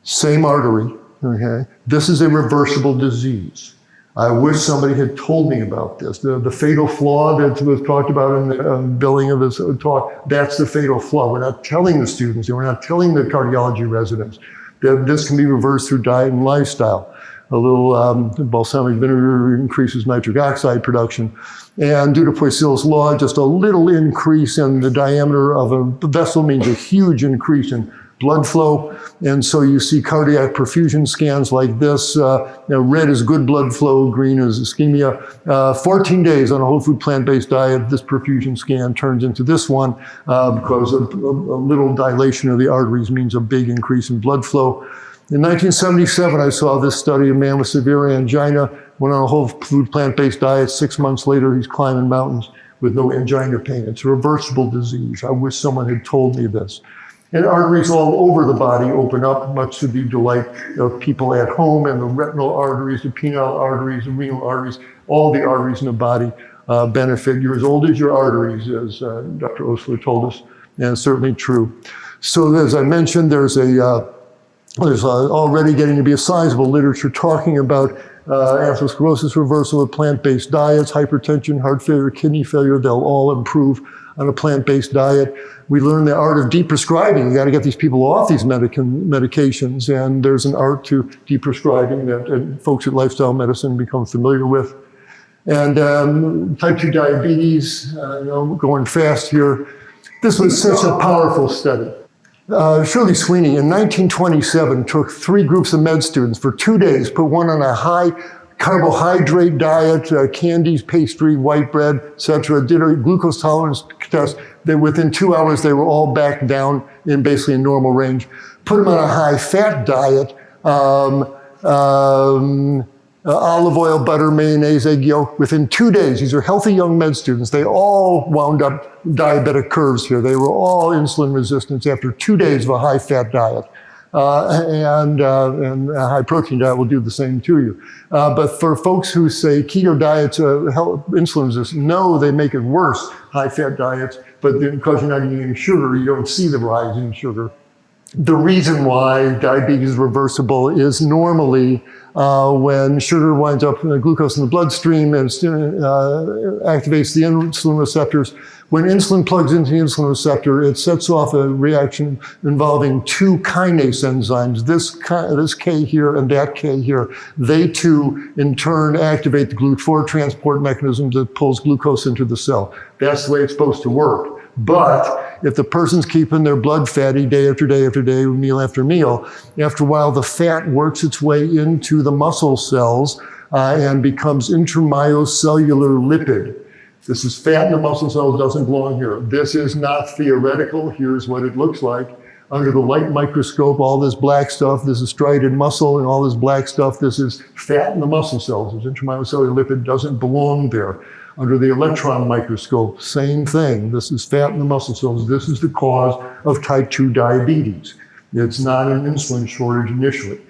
Speaker 2: same artery. Okay, this is a reversible disease. I wish somebody had told me about this. The fatal flaw that was talked about in the billing of this talk, that's the fatal flaw. We're not telling the students, and we're not telling the cardiology residents that this can be reversed through diet and lifestyle. A little balsamic vinegar increases nitric oxide production. And due to Poiseuille's law, just a little increase in the diameter of a vessel means a huge increase in blood flow. And so you see cardiac perfusion scans like this. Red is good blood flow, green is ischemia. 14 days on a whole food plant-based diet, this perfusion scan turns into this one because a little dilation of the arteries means a big increase in blood flow. In 1977, I saw this study, a man with severe angina, went on a whole food plant-based diet. 6 months later, he's climbing mountains with no angina pain. It's a reversible disease. I wish someone had told me this. And arteries all over the body open up, much to the delight of people at home, and the retinal arteries, the penile arteries, the renal arteries, all the arteries in the body benefit. You're as old as your arteries, as Dr. Osler told us, and it's certainly true. So as I mentioned, there's already getting to be a sizable literature talking about atherosclerosis reversal with plant-based diets, hypertension, heart failure, kidney failure. They'll all improve on a plant-based diet. We learn the art of deprescribing. You got to get these people off these medications, and there's an art to deprescribing that folks at Lifestyle Medicine become familiar with. And type 2 diabetes, going fast here. This was such a powerful study. Shirley Sweeney in 1927 took 3 groups of med students for 2 days, put one on a high carbohydrate diet, candies, pastry, white bread, etc. Did a glucose tolerance test. Then within 2 hours, they were all back down in basically a normal range. Put them on a high fat diet, olive oil, butter, mayonnaise, egg yolk. Within 2 days, these are healthy young med students. They all wound up diabetic curves here. They were all insulin resistant after 2 days of a high fat diet. And a high protein diet will do the same to you. But for folks who say keto diets help insulin resistance, no, they make it worse, high fat diets, but because you're not eating any sugar, you don't see the rise in sugar. The reason why diabetes is reversible is normally when sugar winds up in glucose in the bloodstream and activates the insulin receptors. When insulin plugs into the insulin receptor, it sets off a reaction involving 2 kinase enzymes, this K here and that K here. They too, in turn, activate the GLUT4 transport mechanism that pulls glucose into the cell. That's the way it's supposed to work. But if the person's keeping their blood fatty day after day after day, meal after meal, after a while the fat works its way into the muscle cells and becomes intramyocellular lipid. This is fat in the muscle cells, doesn't belong here. This is not theoretical. Here's what it looks like. under the light microscope, all this black stuff, this is striated muscle, and all this black stuff, this is fat in the muscle cells. This intramyocellular lipid doesn't belong there. Under the electron microscope, same thing. This is fat in the muscle cells. This is the cause of type 2 diabetes. It's not an insulin shortage initially.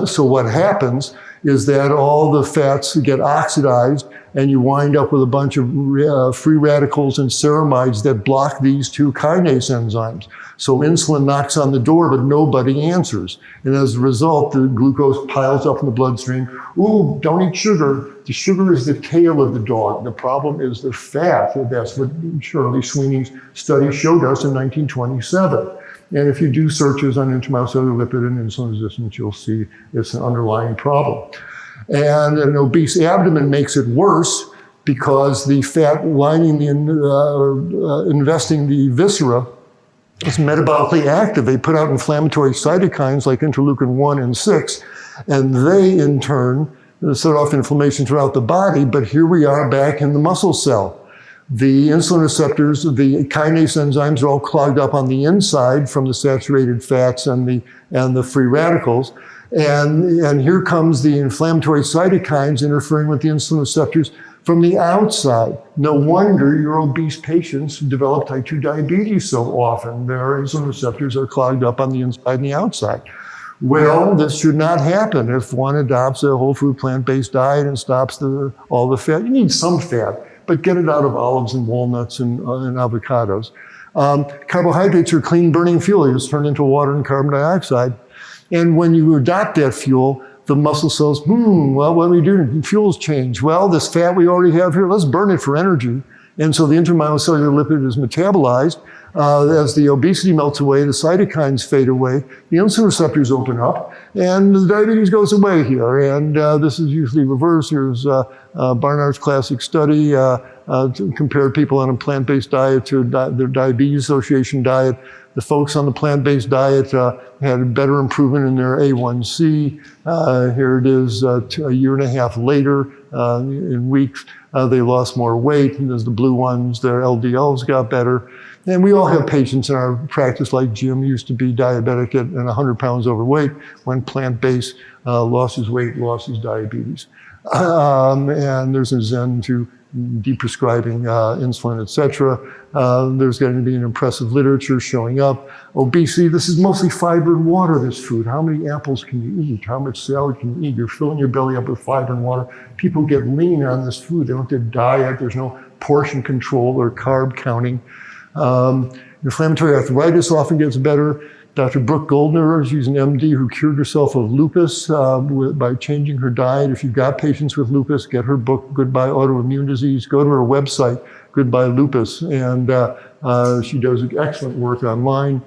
Speaker 2: So what happens is that all the fats get oxidized and you wind up with a bunch of free radicals and ceramides that block these two kinase enzymes. So insulin knocks on the door, but nobody answers. And as a result, the glucose piles up in the bloodstream. Ooh, don't eat sugar. The sugar is the tail of the dog. The problem is the fat. That's what Shirley Sweeney's study showed us in 1927. And if you do searches on intramyocellular lipid and insulin resistance, you'll see it's an underlying problem. And an obese abdomen makes it worse because the fat lining investing the viscera is metabolically active. They put out inflammatory cytokines like interleukin 1 and 6, and they in turn set off inflammation throughout the body. But here we are back in the muscle cell. The insulin receptors, the kinase enzymes are all clogged up on the inside from the saturated fats and the free radicals. And here comes the inflammatory cytokines interfering with the insulin receptors from the outside. No wonder your obese patients develop type 2 diabetes so often. Their insulin receptors are clogged up on the inside and the outside. Well, this should not happen if one adopts a whole food plant-based diet and stops all the fat. You need some fat, but get it out of olives and walnuts and avocados. Carbohydrates are clean burning fuel. You just turn into water and carbon dioxide. And when you adopt that fuel, the muscle cells, well, what do we do? Fuels change. Well, this fat we already have here, let's burn it for energy. And so the intramyocellular lipid is metabolized. As the obesity melts away, the cytokines fade away, the insulin receptors open up, and the diabetes goes away here. And this is usually reversed. Here's Barnard's classic study to compare people on a plant-based diet to their Diabetes Association diet. The folks on the plant-based diet had a better improvement in their A1C. Here it is a year and a half later in weeks. They lost more weight, and as the blue ones, their LDLs got better. And we all have patients in our practice, like Jim used to be diabetic and 100 pounds overweight. When plant-based, lost his weight, lost his diabetes. And there's a zen to deprescribing insulin, etc. There's going to be an impressive literature showing up. Obesity, this is mostly fiber and water, this food. How many apples can you eat? How much salad can you eat? You're filling your belly up with fiber and water. People get lean on this food. They don't have to diet. There's no portion control or carb counting. Inflammatory arthritis often gets better. Dr. Brooke Goldner, she's an MD who cured herself of lupus by changing her diet. If you've got patients with lupus, get her book, Goodbye Autoimmune Disease. Go to her website, Goodbye Lupus, and she does excellent work online.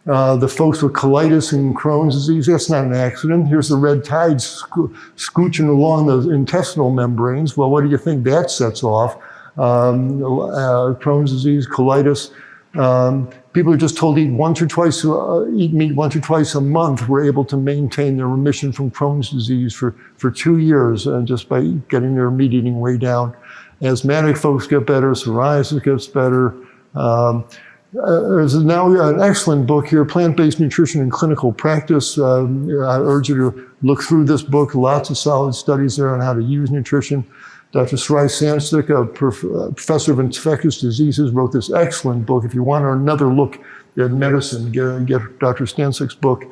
Speaker 2: The folks with colitis and Crohn's disease, that's not an accident. Here's the red tide scooching along the intestinal membranes. Well, what do you think that sets off? Crohn's disease, colitis. People are just told to eat meat once or twice a month. We're able to maintain their remission from Crohn's disease for 2 years just by getting their meat eating way down. Asthmatic folks get better, psoriasis gets better. There's now an excellent book here, Plant-Based Nutrition in Clinical Practice. I urge you to look through this book. Lots of solid studies there on how to use nutrition. Dr. Sarai Sandstick, a professor of infectious diseases, wrote this excellent book. If you want another look at medicine, get Dr. Sandstick's book.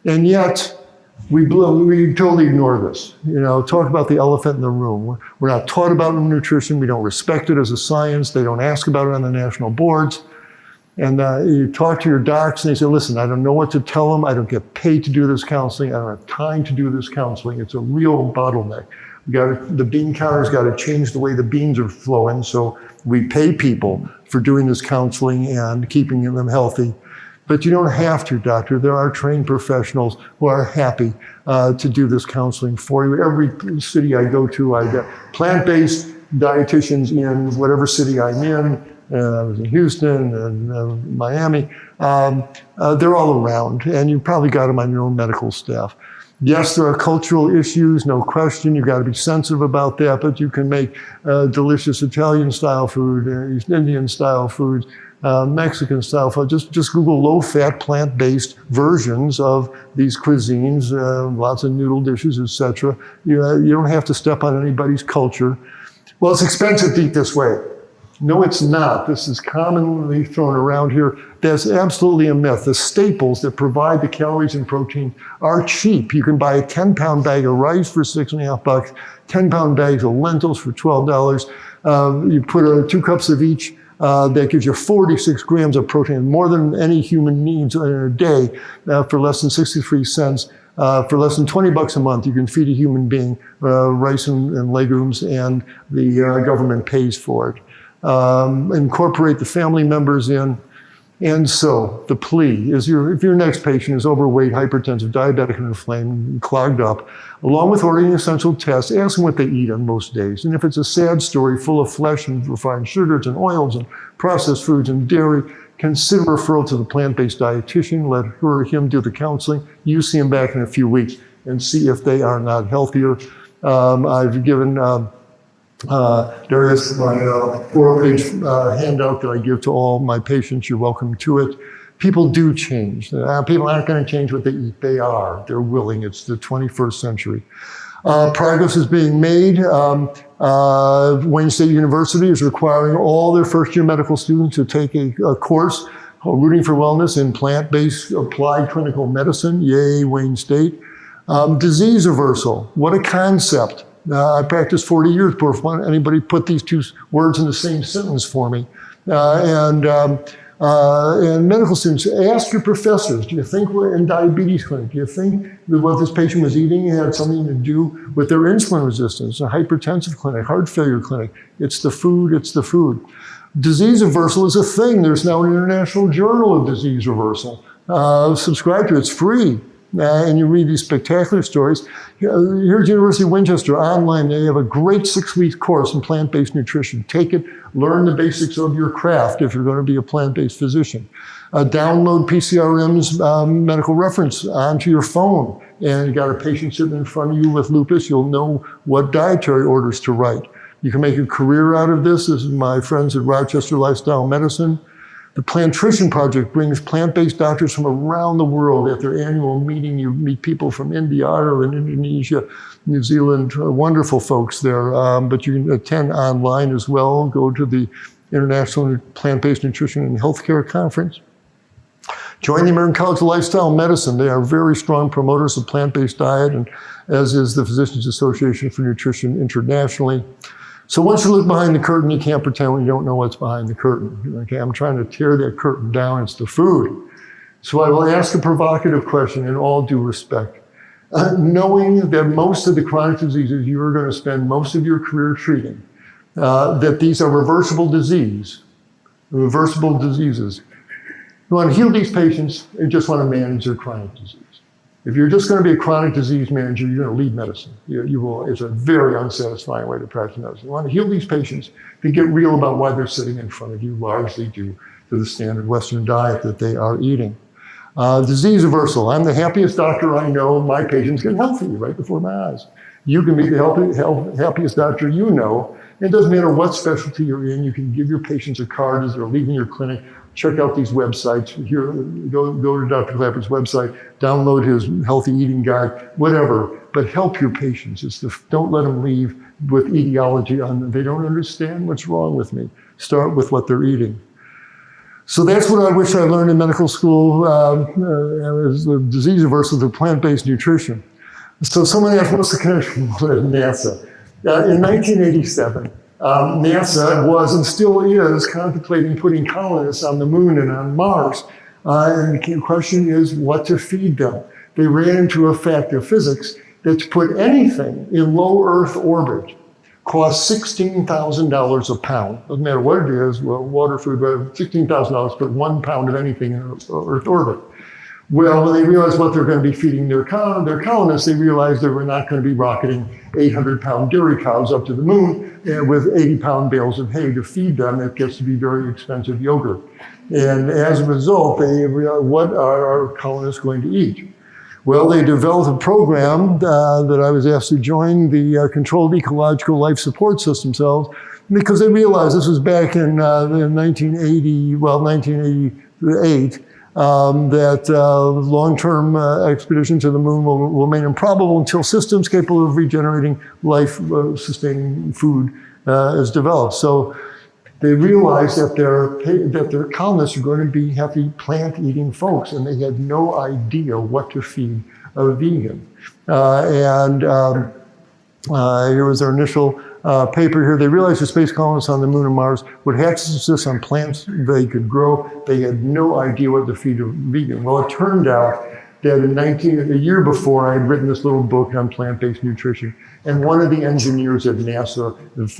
Speaker 2: And yet, we totally ignore this. You know, talk about the elephant in the room. We're not taught about nutrition. We don't respect it as a science. They don't ask about it on the national boards. And you talk to your docs and they say, listen, I don't know what to tell them. I don't get paid to do this counseling. I don't have time to do this counseling. It's a real bottleneck. The bean counter's got to change the way the beans are flowing, so we pay people for doing this counseling and keeping them healthy. But you don't have to, doctor. There are trained professionals who are happy to do this counseling for you. Every city I go to, I get plant-based dietitians in whatever city I'm in. I was in Houston and Miami. They're all around, and you probably got them on your own medical staff. Yes, there are cultural issues, no question. You've got to be sensitive about that, but you can make delicious Italian-style food, East Indian-style food, Mexican-style food. Just Google low-fat, plant-based versions of these cuisines, lots of noodle dishes, etc. You don't have to step on anybody's culture. Well, it's expensive to eat this way. No, it's not. This is commonly thrown around here. That's absolutely a myth. The staples that provide the calories and protein are cheap. You can buy a 10-pound bag of rice for $6.50, 10-pound bags of lentils for $12. You put 2 cups of each. That gives you 46 grams of protein, more than any human needs in a day, for less than 63 cents. For less than $20 a month, you can feed a human being rice and legumes, and the government pays for it. Incorporate the family members in. And so the plea is if your next patient is overweight, hypertensive, diabetic, and inflamed, clogged up, along with ordering essential tests, ask them what they eat on most days. And if it's a sad story full of flesh and refined sugars and oils and processed foods and dairy, consider referral to the plant-based dietitian. Let her or him do the counseling. You see them back in a few weeks and see if they are not healthier. I've given there is my 4-page handout that I give to all my patients. You're welcome to it. People do change. People aren't going to change what they eat. They are. They're willing. It's the 21st century. Progress is being made. Wayne State University is requiring all their first-year medical students to take a course called Rooting for Wellness in Plant-Based Applied Clinical Medicine. Yay, Wayne State. Disease reversal. What a concept. I practiced 40 years before anybody put these 2 words in the same sentence for me. And medical students, ask your professors, do you think we're in diabetes clinic? Do you think that what this patient was eating had something to do with their insulin resistance? A hypertensive clinic, heart failure clinic. It's the food, it's the food. Disease reversal is a thing. There's now an international journal of disease reversal. Subscribe to it, it's free. And you read these spectacular stories. Here's University of Winchester online. They have a great 6-week course in plant-based nutrition. Take it, learn the basics of your craft if you're going to be a plant-based physician. Download PCRM's medical reference onto your phone. And you got a patient sitting in front of you with lupus, you'll know what dietary orders to write. You can make a career out of this. This is my friends at Rochester Lifestyle Medicine. The Plantrition Project brings plant-based doctors from around the world. At their annual meeting, you meet people from India and Indonesia, New Zealand, wonderful folks there. But you can attend online as well. Go to the International Plant-Based Nutrition and Healthcare Conference. Join the American College of Lifestyle Medicine. They are very strong promoters of plant-based diet, and as is the Physicians Association for Nutrition internationally. So once you look behind the curtain, you can't pretend you don't know what's behind the curtain. Okay, I'm trying to tear that curtain down. It's the food. So I will ask a provocative question in all due respect. Knowing that most of the chronic diseases you are going to spend most of your career treating, that these are reversible diseases. You want to heal these patients, you just want to manage their chronic disease. If you're just going to be a chronic disease manager, you're going to leave medicine. You will. It's a very unsatisfying way to practice medicine. You want to heal these patients, to get real about why they're sitting in front of you, largely due to the standard Western diet that they are eating. Disease reversal. I'm the happiest doctor I know. My patients get healthy right before my eyes. You can be the happiest doctor you know. It doesn't matter what specialty you're in. You can give your patients a card as they're leaving your clinic. Check out these websites. Here, go to Dr. Klaper's website, download his healthy eating guide, whatever. But help your patients. Don't let them leave with etiology on them. They don't understand what's wrong with me. Start with what they're eating. So that's what I wish I learned in medical school, is the disease reversal through plant-based nutrition. So someone asked, what's the connection with NASA? In 1987, NASA was and still is contemplating putting colonists on the moon and on Mars. And the question is what to feed them. They ran into a fact of physics that to put anything in low Earth orbit costs $16,000 a pound. Doesn't matter what it is, water, food, $16,000 to put 1 pound of anything in Earth orbit. Well, when they realized what they're going to be feeding their colonists, they realized they were not going to be rocketing 800-pound dairy cows up to the moon with 80-pound bales of hay to feed them. It gets to be very expensive yogurt. And as a result, they realized, what are our colonists going to eat? Well, they developed a program that I was asked to join, the Controlled Ecological Life Support System cells, because they realized this was back in 1988, that long-term expedition to the moon will remain improbable until systems capable of regenerating life-sustaining food is developed. So they realized that their colonists are going to be happy plant-eating folks, and they had no idea what to feed a vegan. Here was their initial paper here. They realized the space colonists on the moon and Mars would have to subsist on plants they could grow. They had no idea what to feed a vegan. Well, it turned out that a year before, I had written this little book on plant-based nutrition, and one of the engineers at NASA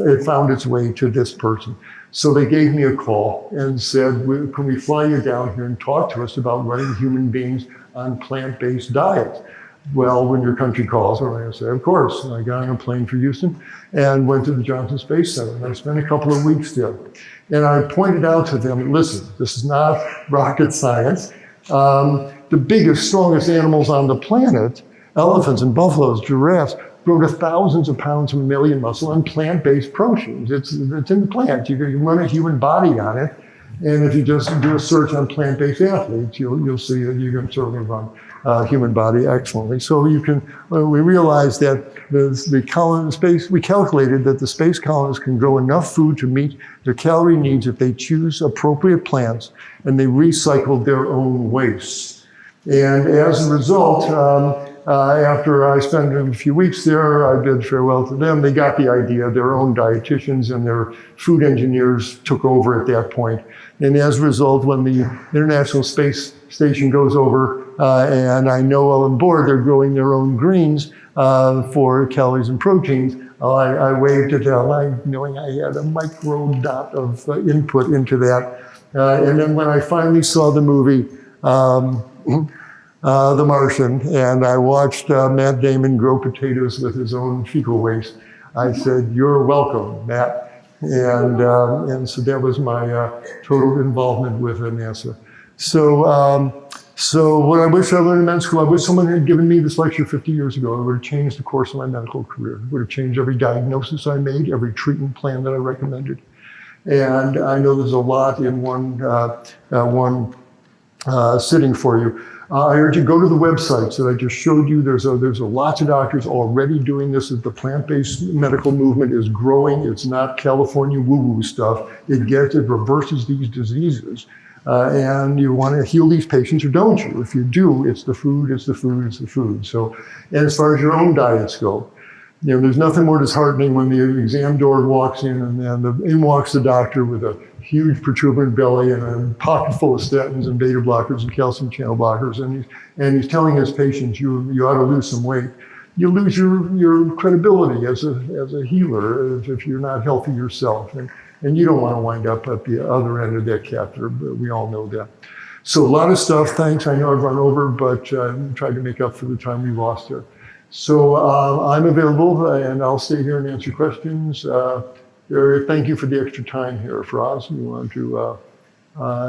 Speaker 2: had found its way to this person. So they gave me a call and said, can we fly you down here and talk to us about running human beings on plant-based diets? Well, when your country calls, I say, of course. And I got on a plane for Houston and went to the Johnson Space Center. And I spent a couple of weeks there. And I pointed out to them, listen, this is not rocket science. The biggest, strongest animals on the planet, elephants and buffaloes, giraffes, grow to thousands of pounds of mammalian muscle on plant-based proteins. It's in the plant. You can run a human body on it. And if you just do a search on plant-based athletes, you'll see that you can certainly run a human body excellently. So we realized that we calculated that the space colonists can grow enough food to meet their calorie needs if they choose appropriate plants and they recycle their own waste. And as a result, after I spent a few weeks there, I bid farewell to them. They got the idea. Their own dietitians and their food engineers took over at that point. And as a result, when the International Space Station goes over, and I know on board they're growing their own greens for calories and proteins, I waved at them, knowing I had a micro dot of input into that. And then when I finally saw the movie, The Martian, and I watched Matt Damon grow potatoes with his own fecal waste, I said, "You're welcome, Matt." And so that was my total involvement with NASA. So what I wish I learned in med school, I wish someone had given me this lecture 50 years ago. It would have changed the course of my medical career. It would have changed every diagnosis I made, every treatment plan that I recommended. And I know there's a lot in one sitting for you. I urge you, go to the websites that I just showed you. There's lots of doctors already doing this. The plant-based medical movement is growing. It's not California woo-woo stuff. It reverses these diseases. And you want to heal these patients, or don't you? If you do, it's the food, it's the food, it's the food. So, and as far as your own diets go, there's nothing more disheartening when the exam door walks in and in walks the doctor with a huge protuberant belly and a pocket full of statins and beta blockers and calcium channel blockers, and he's telling his patients, you ought to lose some weight. You lose your credibility as a healer if you're not healthy yourself. And you don't want to wind up at the other end of that catheter, but we all know that. So a lot of stuff, thanks. I know I've run over, but tried to make up for the time we lost here. So I'm available, and I'll stay here and answer questions. Thank you for the extra time here, Faraz.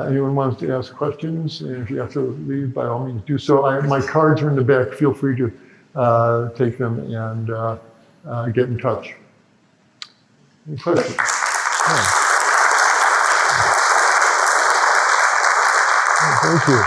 Speaker 2: Anyone wants to ask questions? And if you have to leave, by all means do so. My cards are in the back. Feel free to take them and get in touch. Any questions? Yeah. Thank you.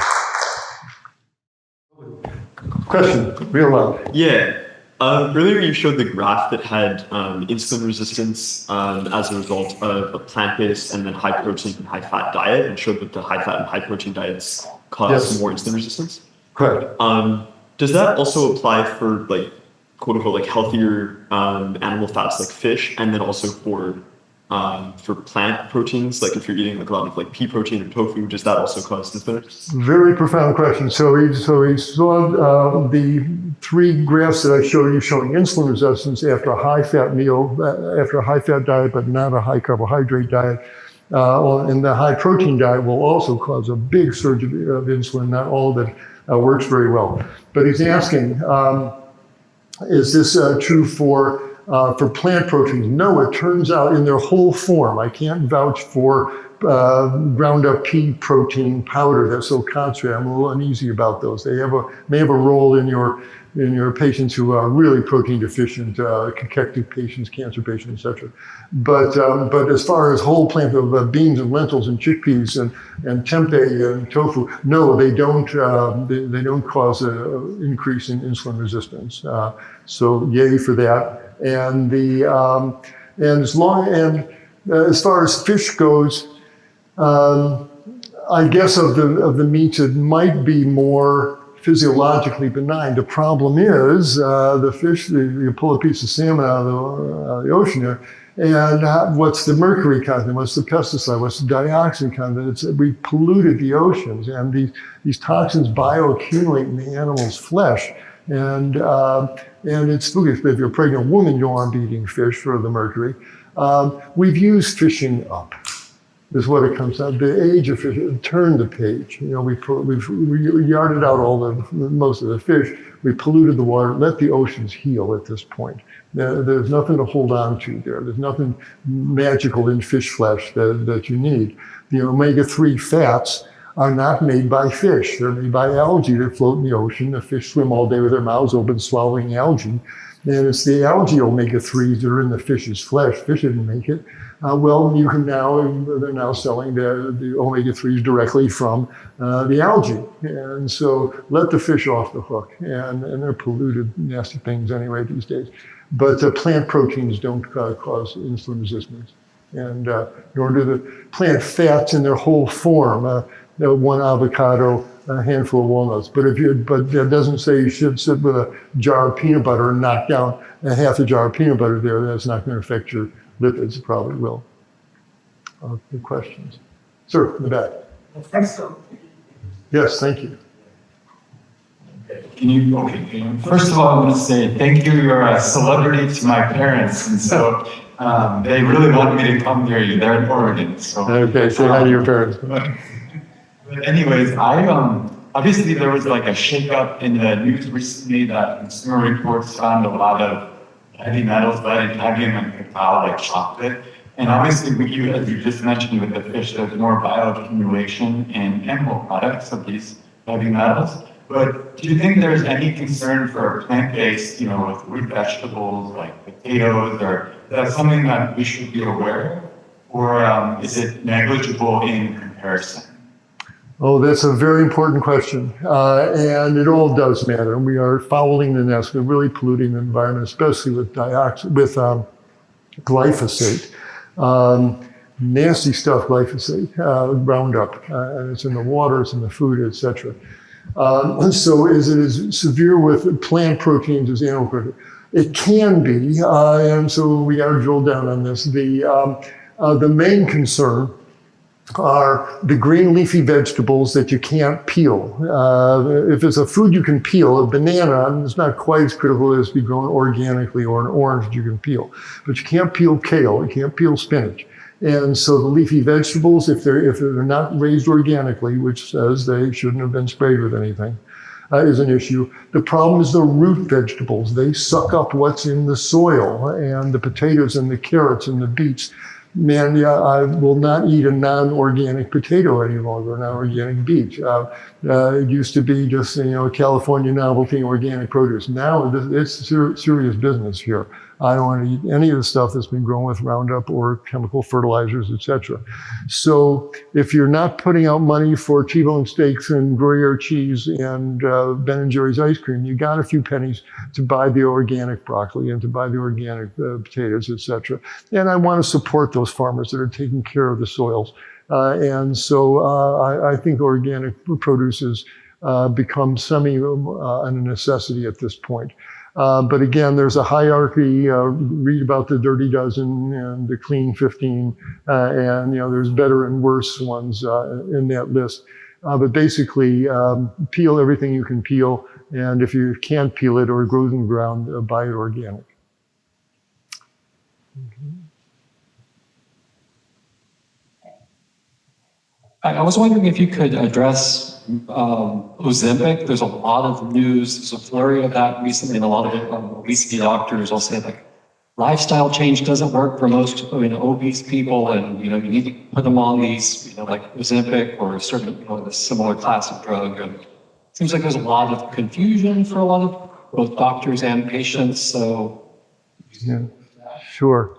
Speaker 2: Question, real loud.
Speaker 3: Yeah. Earlier you showed the graph that had insulin resistance as a result of a plant-based and then high-protein and high-fat diet, and showed that the high-fat and high-protein diets cause more insulin resistance.
Speaker 2: Correct.
Speaker 3: Does that also apply for quote-unquote healthier animal fats like fish, and then also for plant proteins, like if you're eating a lot of pea protein or tofu, does that also cause insulin resistance?
Speaker 2: Very profound question. So he saw the three graphs that I showed you showing insulin resistance after a high-fat meal, after a high-fat diet, but not a high-carbohydrate diet. And the high-protein diet will also cause a big surge of insulin. Not all of it works very well. But he's asking, is this true for plant proteins? No, it turns out in their whole form. I can't vouch for ground up pea protein powder that's so concentrated. I'm a little uneasy about those. They may have a role in your patients who are really protein deficient, cachectic patients, cancer patients, etc. But as far as whole plant of beans and lentils and chickpeas and tempeh and tofu, no, they don't. They don't cause an increase in insulin resistance. So yay for that. And as far as fish goes, I guess of the meats, it might be more physiologically benign. The problem is the fish. You pull a piece of salmon out of the ocean there, and what's the mercury content? What's the pesticide? What's the dioxin content? We polluted the oceans, and these toxins bioaccumulate in the animal's flesh, and it's spooky. If you're a pregnant woman, you don't want to be eating fish for the mercury. We've used fishing up. Is what it comes out. The age of fish, turn the page. You know, we've yarded out most of the fish. We polluted the water. Let the oceans heal at this point. There's nothing to hold on to there. There's nothing magical in fish flesh that you need. The omega-3 fats are not made by fish. They're made by algae that float in the ocean. The fish swim all day with their mouths open, swallowing algae. And it's the algae omega-3s that are in the fish's flesh. Fish didn't make it. They're now selling the omega-3s directly from the algae. And so let the fish off the hook. And they're polluted, nasty things anyway these days. But plant proteins don't cause insulin resistance. And nor do the plant fats in their whole form. One avocado, a handful of walnuts. But that doesn't say you should sit with a jar of peanut butter and knock down half a jar of peanut butter there. That's not going to affect your lipids. It probably will. Good questions. Sir, in the back. Yes, thank you.
Speaker 4: First of all, I want to say thank you. You're a celebrity to my parents, and so they really wanted me to come near you. They're in Oregon, so.
Speaker 2: Okay, say hi to your parents.
Speaker 4: But anyways, obviously there was like a shakeup in the news recently that Consumer Reports found a lot of heavy metals, vitamin and cacao, like chocolate. And obviously, as you just mentioned with the fish, there's more bioaccumulation in animal products of these heavy metals. But do you think there's any concern for plant-based, with root vegetables like potatoes, or is that something that we should be aware of? Or is it negligible in comparison?
Speaker 2: Oh, that's a very important question. And it all does matter. We are fouling the nest. We're really polluting the environment, especially with glyphosate. Nasty stuff, glyphosate, Roundup. It's in the water, it's in the food, etc. So is it as severe with plant proteins as animal protein? It can be, and so we got to drill down on this. The main concern are the green leafy vegetables that you can't peel. If it's a food you can peel, a banana, it's not quite as critical as be grown organically, or an orange that you can peel. But you can't peel kale, you can't peel spinach. And so the leafy vegetables, if they're not raised organically, which says they shouldn't have been sprayed with anything, is an issue. The problem is the root vegetables. They suck up what's in the soil, and the potatoes and the carrots and the beets. Man, I will not eat a non-organic potato any longer, a non-organic beet. It used to be just, California novelty organic produce. Now it's serious business here. I don't want to eat any of the stuff that's been grown with Roundup or chemical fertilizers, etc. So if you're not putting out money for T-bone steaks and Gruyere cheese and Ben & Jerry's ice cream, you got a few pennies to buy the organic broccoli and to buy the organic potatoes, etc. And I want to support those farmers that are taking care of the soils. And so I think organic produce has become a necessity at this point. But again, there's a hierarchy. Read about the Dirty Dozen and the Clean 15, and there's better and worse ones in that list. But basically, peel everything you can peel, and if you can't peel it or it grows in the ground, buy it organic.
Speaker 4: I was wondering if you could address Ozempic. There's a lot of news, there's a flurry of that recently, and a lot of it, obesity doctors will say,
Speaker 5: lifestyle change doesn't work for most, obese people, and, you need to put them on these, like Ozempic or a certain, a similar class of drug. And it seems like there's a lot of confusion for a lot of both doctors and patients, so.
Speaker 2: Yeah, sure.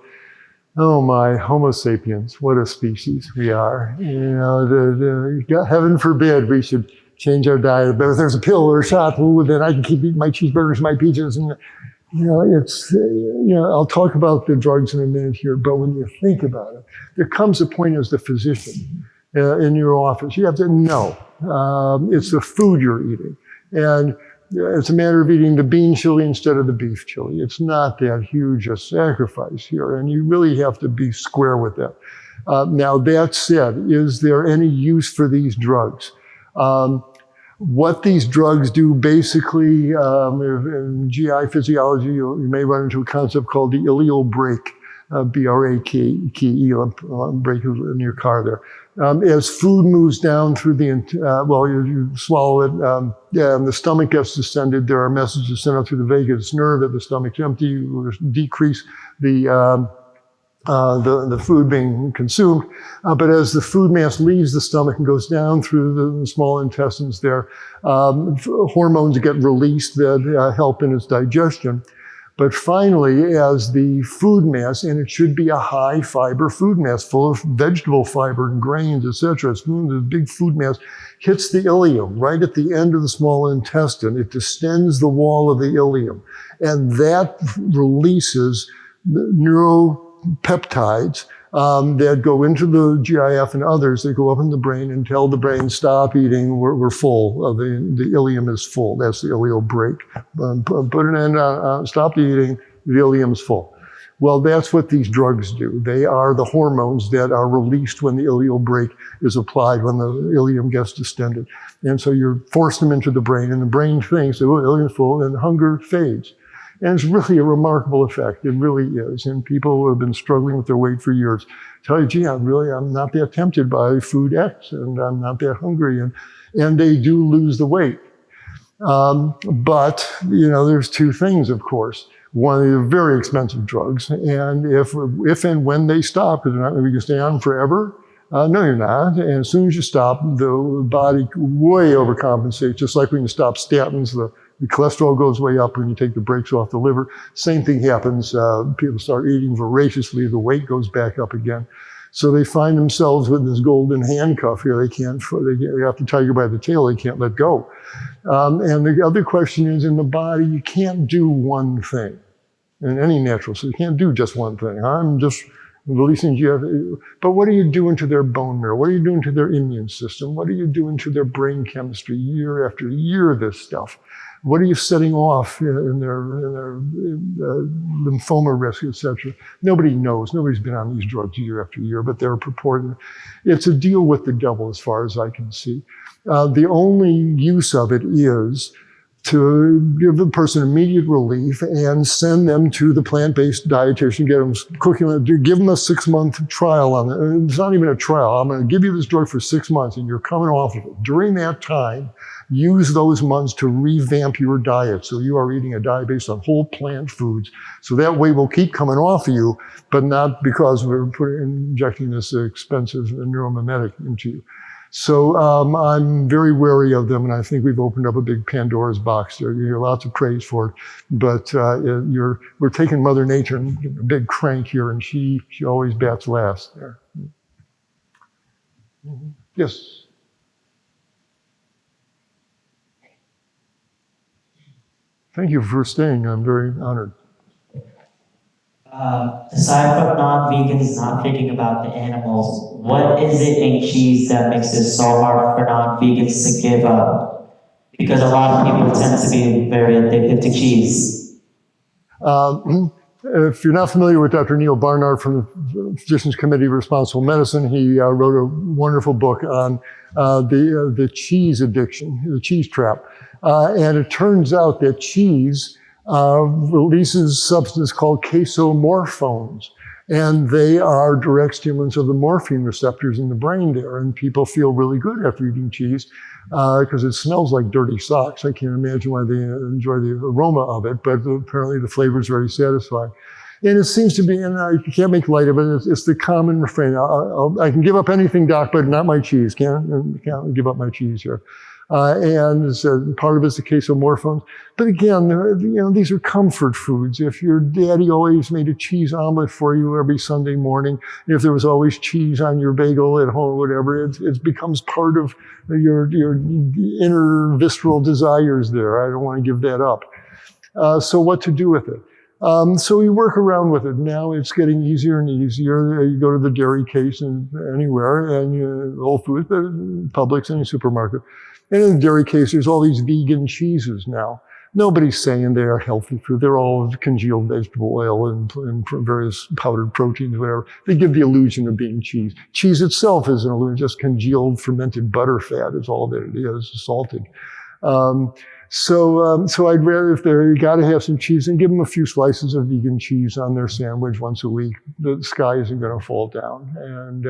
Speaker 2: Oh my, Homo sapiens, what a species we are. Heaven forbid we should change our diet. But if there's a pill or a shot, then I can keep eating my cheeseburgers, my pizzas, and I'll talk about the drugs in a minute here, but when you think about it, there comes a point as the physician in your office, you have to know it's the food you're eating. And it's a matter of eating the bean chili instead of the beef chili. It's not that huge a sacrifice here, and you really have to be square with that. Now, that said, is there any use for these drugs? What these drugs do basically, in GI physiology, you may run into a concept called the ileal brake, B-R-A-K-E, brake in your car there. As food moves down through you swallow it, and the stomach gets distended, there are messages sent out through the vagus nerve that the stomach's empty, you decrease the food being consumed. But as the food mass leaves the stomach and goes down through the small intestines there, hormones get released that help in its digestion. But finally, as the food mass, and it should be a high fiber food mass, full of vegetable fiber and grains, etc. The big food mass hits the ileum right at the end of the small intestine. It distends the wall of the ileum. And that releases neuropeptides that go into the GIF and others that go up in the brain and tell the brain, stop eating, we're full. The ileum is full. That's the ileal brake. Put an end on, stop eating, the ileum's full. Well, that's what these drugs do. They are the hormones that are released when the ileal brake is applied, when the ileum gets distended. And so you're forcing them into the brain, and the brain thinks, oh, the ileum's full, and hunger fades. And it's really a remarkable effect. It really is. And people who have been struggling with their weight for years tell you, gee, I'm not that tempted by food X, and I'm not that hungry. And they do lose the weight. But, there's two things, of course. One, they're very expensive drugs. And if and when they stop, because they're not going to be stay on forever, no, you're not. And as soon as you stop, the body way overcompensates. Just like when you stop statins, the cholesterol goes way up when you take the brakes off the liver. Same thing happens. People start eating voraciously, the weight goes back up again. So they find themselves with this golden handcuff here. They have to tiger by the tail. They can't let go. And the other question is, in the body, you can't do one thing in any natural system. You can't do just one thing. I'm just releasing GF. But what are you doing to their bone marrow? What are you doing to their immune system? What are you doing to their brain chemistry year after year of this stuff? What are you setting off in their lymphoma risk, et cetera? Nobody knows. Nobody's been on these drugs year after year, but they're purported. It's a deal with the devil as far as I can see. The only use of it is to give the person immediate relief and send them to the plant-based dietitian, get them cooking, give them a 6-month trial on it. It's not even a trial. I'm going to give you this drug for 6 months and you're coming off of it. During that time, use those months to revamp your diet. So you are eating a diet based on whole plant foods. So that way we'll keep coming off of you, but not because we're injecting this expensive neuromimetic into you. So I'm very wary of them, and I think we've opened up a big Pandora's box there. You hear lots of praise for it, but we're taking Mother Nature and a big crank here, and she always bats last there. Yes. Thank you for staying. I'm very honored.
Speaker 6: Aside from non-vegans not thinking about the animals, what is it in cheese that makes it so hard for non-vegans to give up? Because a lot of people tend to be very addicted to cheese.
Speaker 2: If you're not familiar with Dr. Neil Barnard from the Physicians Committee of Responsible Medicine, he wrote a wonderful book on the cheese addiction, the cheese trap. And it turns out that cheese releases substance called casomorphones. And they are direct stimulants of the morphine receptors in the brain there. And people feel really good after eating cheese because it smells like dirty socks. I can't imagine why they enjoy the aroma of it, but apparently the flavor is very satisfying. And it seems to be, and I can't make light of it, it's the common refrain. I can give up anything, doc, but not my cheese. Can't give up my cheese here. And it's part of it's the case of morphones. But again, these are comfort foods. If your daddy always made a cheese omelet for you every Sunday morning, if there was always cheese on your bagel at home, whatever, it becomes part of your inner visceral desires there. I don't want to give that up. So what to do with it? So we work around with it. Now it's getting easier and easier. You go to the dairy case and anywhere, and Whole Foods, Publix, any supermarket. And in the dairy case, there's all these vegan cheeses now. Nobody's saying they are healthy food. They're all congealed vegetable oil and various powdered proteins, whatever. They give the illusion of being cheese. Cheese itself is an illusion, just congealed fermented butter fat is all that it is, salted. So I'd rather, if you gotta have some cheese, and give them a few slices of vegan cheese on their sandwich once a week. The sky isn't gonna fall down.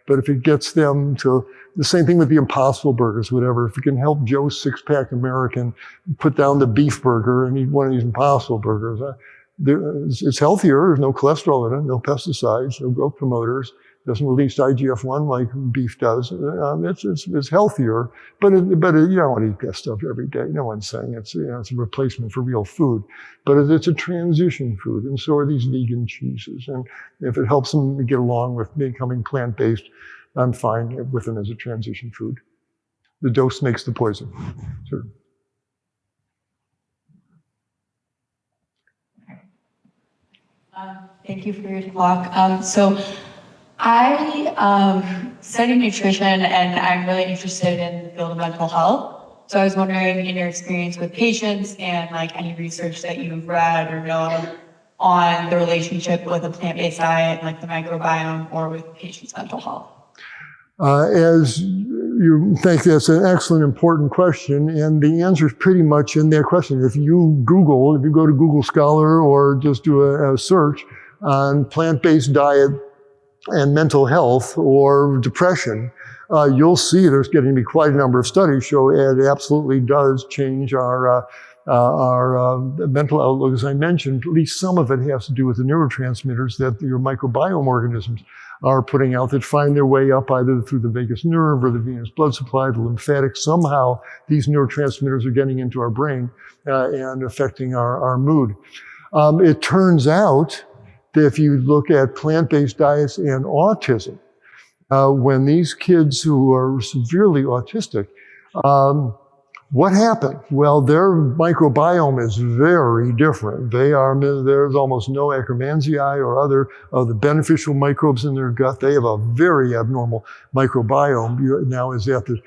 Speaker 2: But if it gets them to, the same thing with the Impossible burgers, whatever, if it can help Joe Six-Pack American put down the beef burger and eat one of these Impossible burgers, it's healthier, there's no cholesterol in it, no pesticides, no growth promoters. Doesn't release IGF-1 like beef does. It's healthier, but you don't want to eat that stuff every day. No one's saying it's a replacement for real food, but it's a transition food, and so are these vegan cheeses. And if it helps them get along with becoming plant-based, I'm fine with them as a transition food. The dose makes the poison. Sure.
Speaker 7: Thank you for your talk. So I study nutrition, and I'm really interested in the field of mental health. So I was wondering, in your experience with patients and like any research that you've read or known on the relationship with a plant-based diet, like the microbiome, or with patients' mental health.
Speaker 2: As you think, that's an excellent, important question, and the answer is pretty much in that question. If you go to Google Scholar or just do a search on plant-based diet and mental health or depression, you'll see there's getting to be quite a number of studies show it absolutely does change our mental outlook. As I mentioned, at least some of it has to do with the neurotransmitters that your microbiome organisms are putting out that find their way up either through the vagus nerve or the venous blood supply, the lymphatic. Somehow these neurotransmitters are getting into our brain and affecting our mood. It turns out that if you look at plant-based diets and autism, when these kids who are severely autistic, what happened? Well, their microbiome is very different. There's almost no Akkermansia or other of the beneficial microbes in their gut. They have a very abnormal microbiome. Now, is that the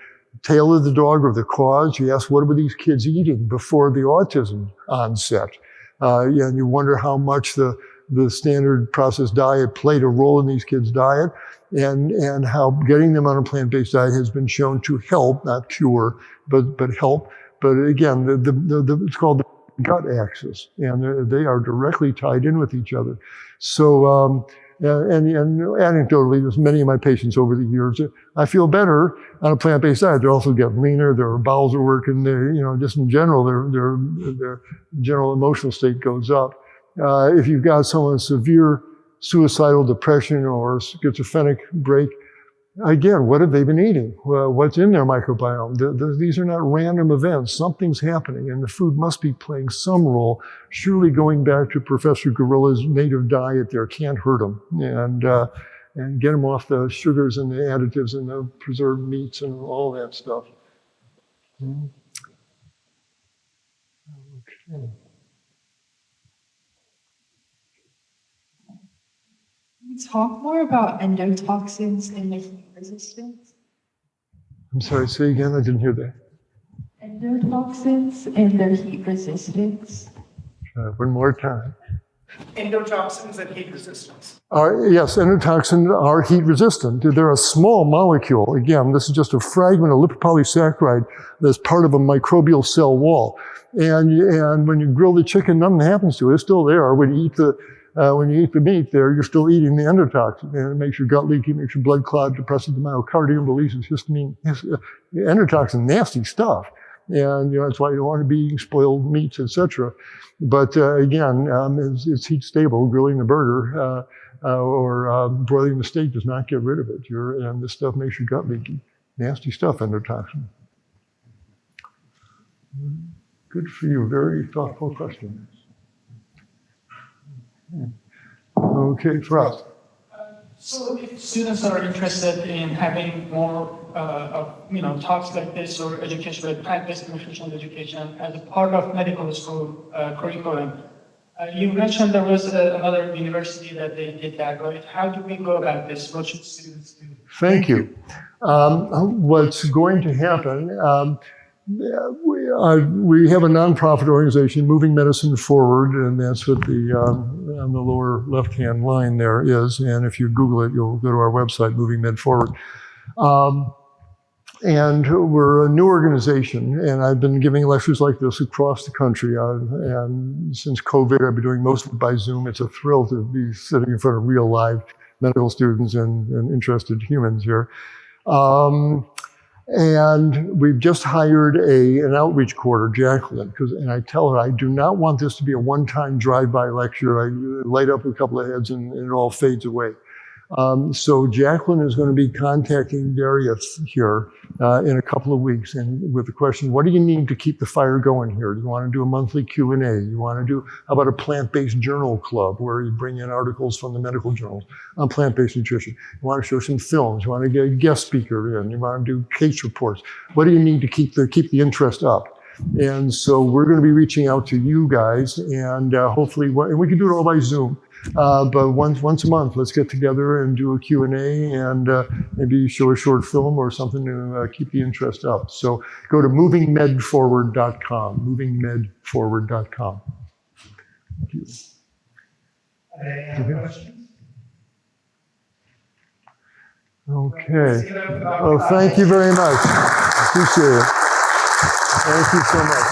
Speaker 2: tail of the dog or the cause? You ask, what were these kids eating before the autism onset? And you wonder how much the standard processed diet played a role in these kids' diet, and how getting them on a plant-based diet has been shown to help, not cure, but help. But again, it's called the gut axis, and they are directly tied in with each other. So, and anecdotally, there's many of my patients over the years, I feel better on a plant-based diet. They also get leaner, their bowels are working, just in general, their general emotional state goes up. If you've got someone with severe suicidal depression or schizophrenic break, again, what have they been eating? Well, what's in their microbiome? These are not random events. Something's happening, and the food must be playing some role. Surely going back to Professor Gorilla's native diet there can't hurt them, and get them off the sugars and the additives and the preserved meats and all that stuff. Okay.
Speaker 7: Talk more about endotoxins and their heat resistance.
Speaker 2: I'm sorry, say again, I didn't hear that.
Speaker 7: Endotoxins and their heat resistance.
Speaker 2: One more time.
Speaker 8: Endotoxins and heat resistance.
Speaker 2: Yes, endotoxins are heat resistant. They're a small molecule. Again, this is just a fragment of lipopolysaccharide that's part of a microbial cell wall. And when you grill the chicken, nothing happens to it. It's still there. When you eat the meat there, you're still eating the endotoxin, and it makes your gut leaky, makes your blood clot, depresses the myocardium, releases histamine. Endotoxin, nasty stuff. And that's why you don't want to be eating spoiled meats, etc. But again, it's heat stable. Grilling the burger or broiling the steak does not get rid of it. And this stuff makes your gut leaky. Nasty stuff, endotoxin. Good for you. Very thoughtful question. Okay, Ross.
Speaker 8: So if students are interested in having more, talks like this or education, like plant-based nutrition education as a part of medical school curriculum, you mentioned there was another university that they did that, right? How do we go about this? What should students do?
Speaker 2: Thank you. What's going to happen, we have a nonprofit organization, Moving Medicine Forward, and that's what on the lower left-hand line there is. And if you Google it, you'll go to our website, Moving Med Forward. And we're a new organization, and I've been giving lectures like this across the country. And since COVID, I've been doing most of it by Zoom. It's a thrill to be sitting in front of real live medical students and interested humans here. And we've just hired an outreach coordinator, Jacqueline, and I tell her I do not want this to be a one-time drive-by lecture. I light up a couple of heads and it all fades away. So Jacqueline is going to be contacting Darius here in a couple of weeks, and with the question, what do you need to keep the fire going here? Do you want to do a monthly Q&A? You want to do, how about a plant-based journal club where you bring in articles from the medical journals on plant-based nutrition? You want to show some films? You want to get a guest speaker in? You want to do case reports? What do you need to keep the interest up? And so we're going to be reaching out to you guys, and hopefully, and we can do it all by Zoom. But once a month, let's get together and do a Q&A and maybe show a short film or something to keep the interest up. So go to movingmedforward.com, movingmedforward.com. Thank you.
Speaker 8: Any questions?
Speaker 2: Okay. Oh, thank you very much. Appreciate it. Thank you so much.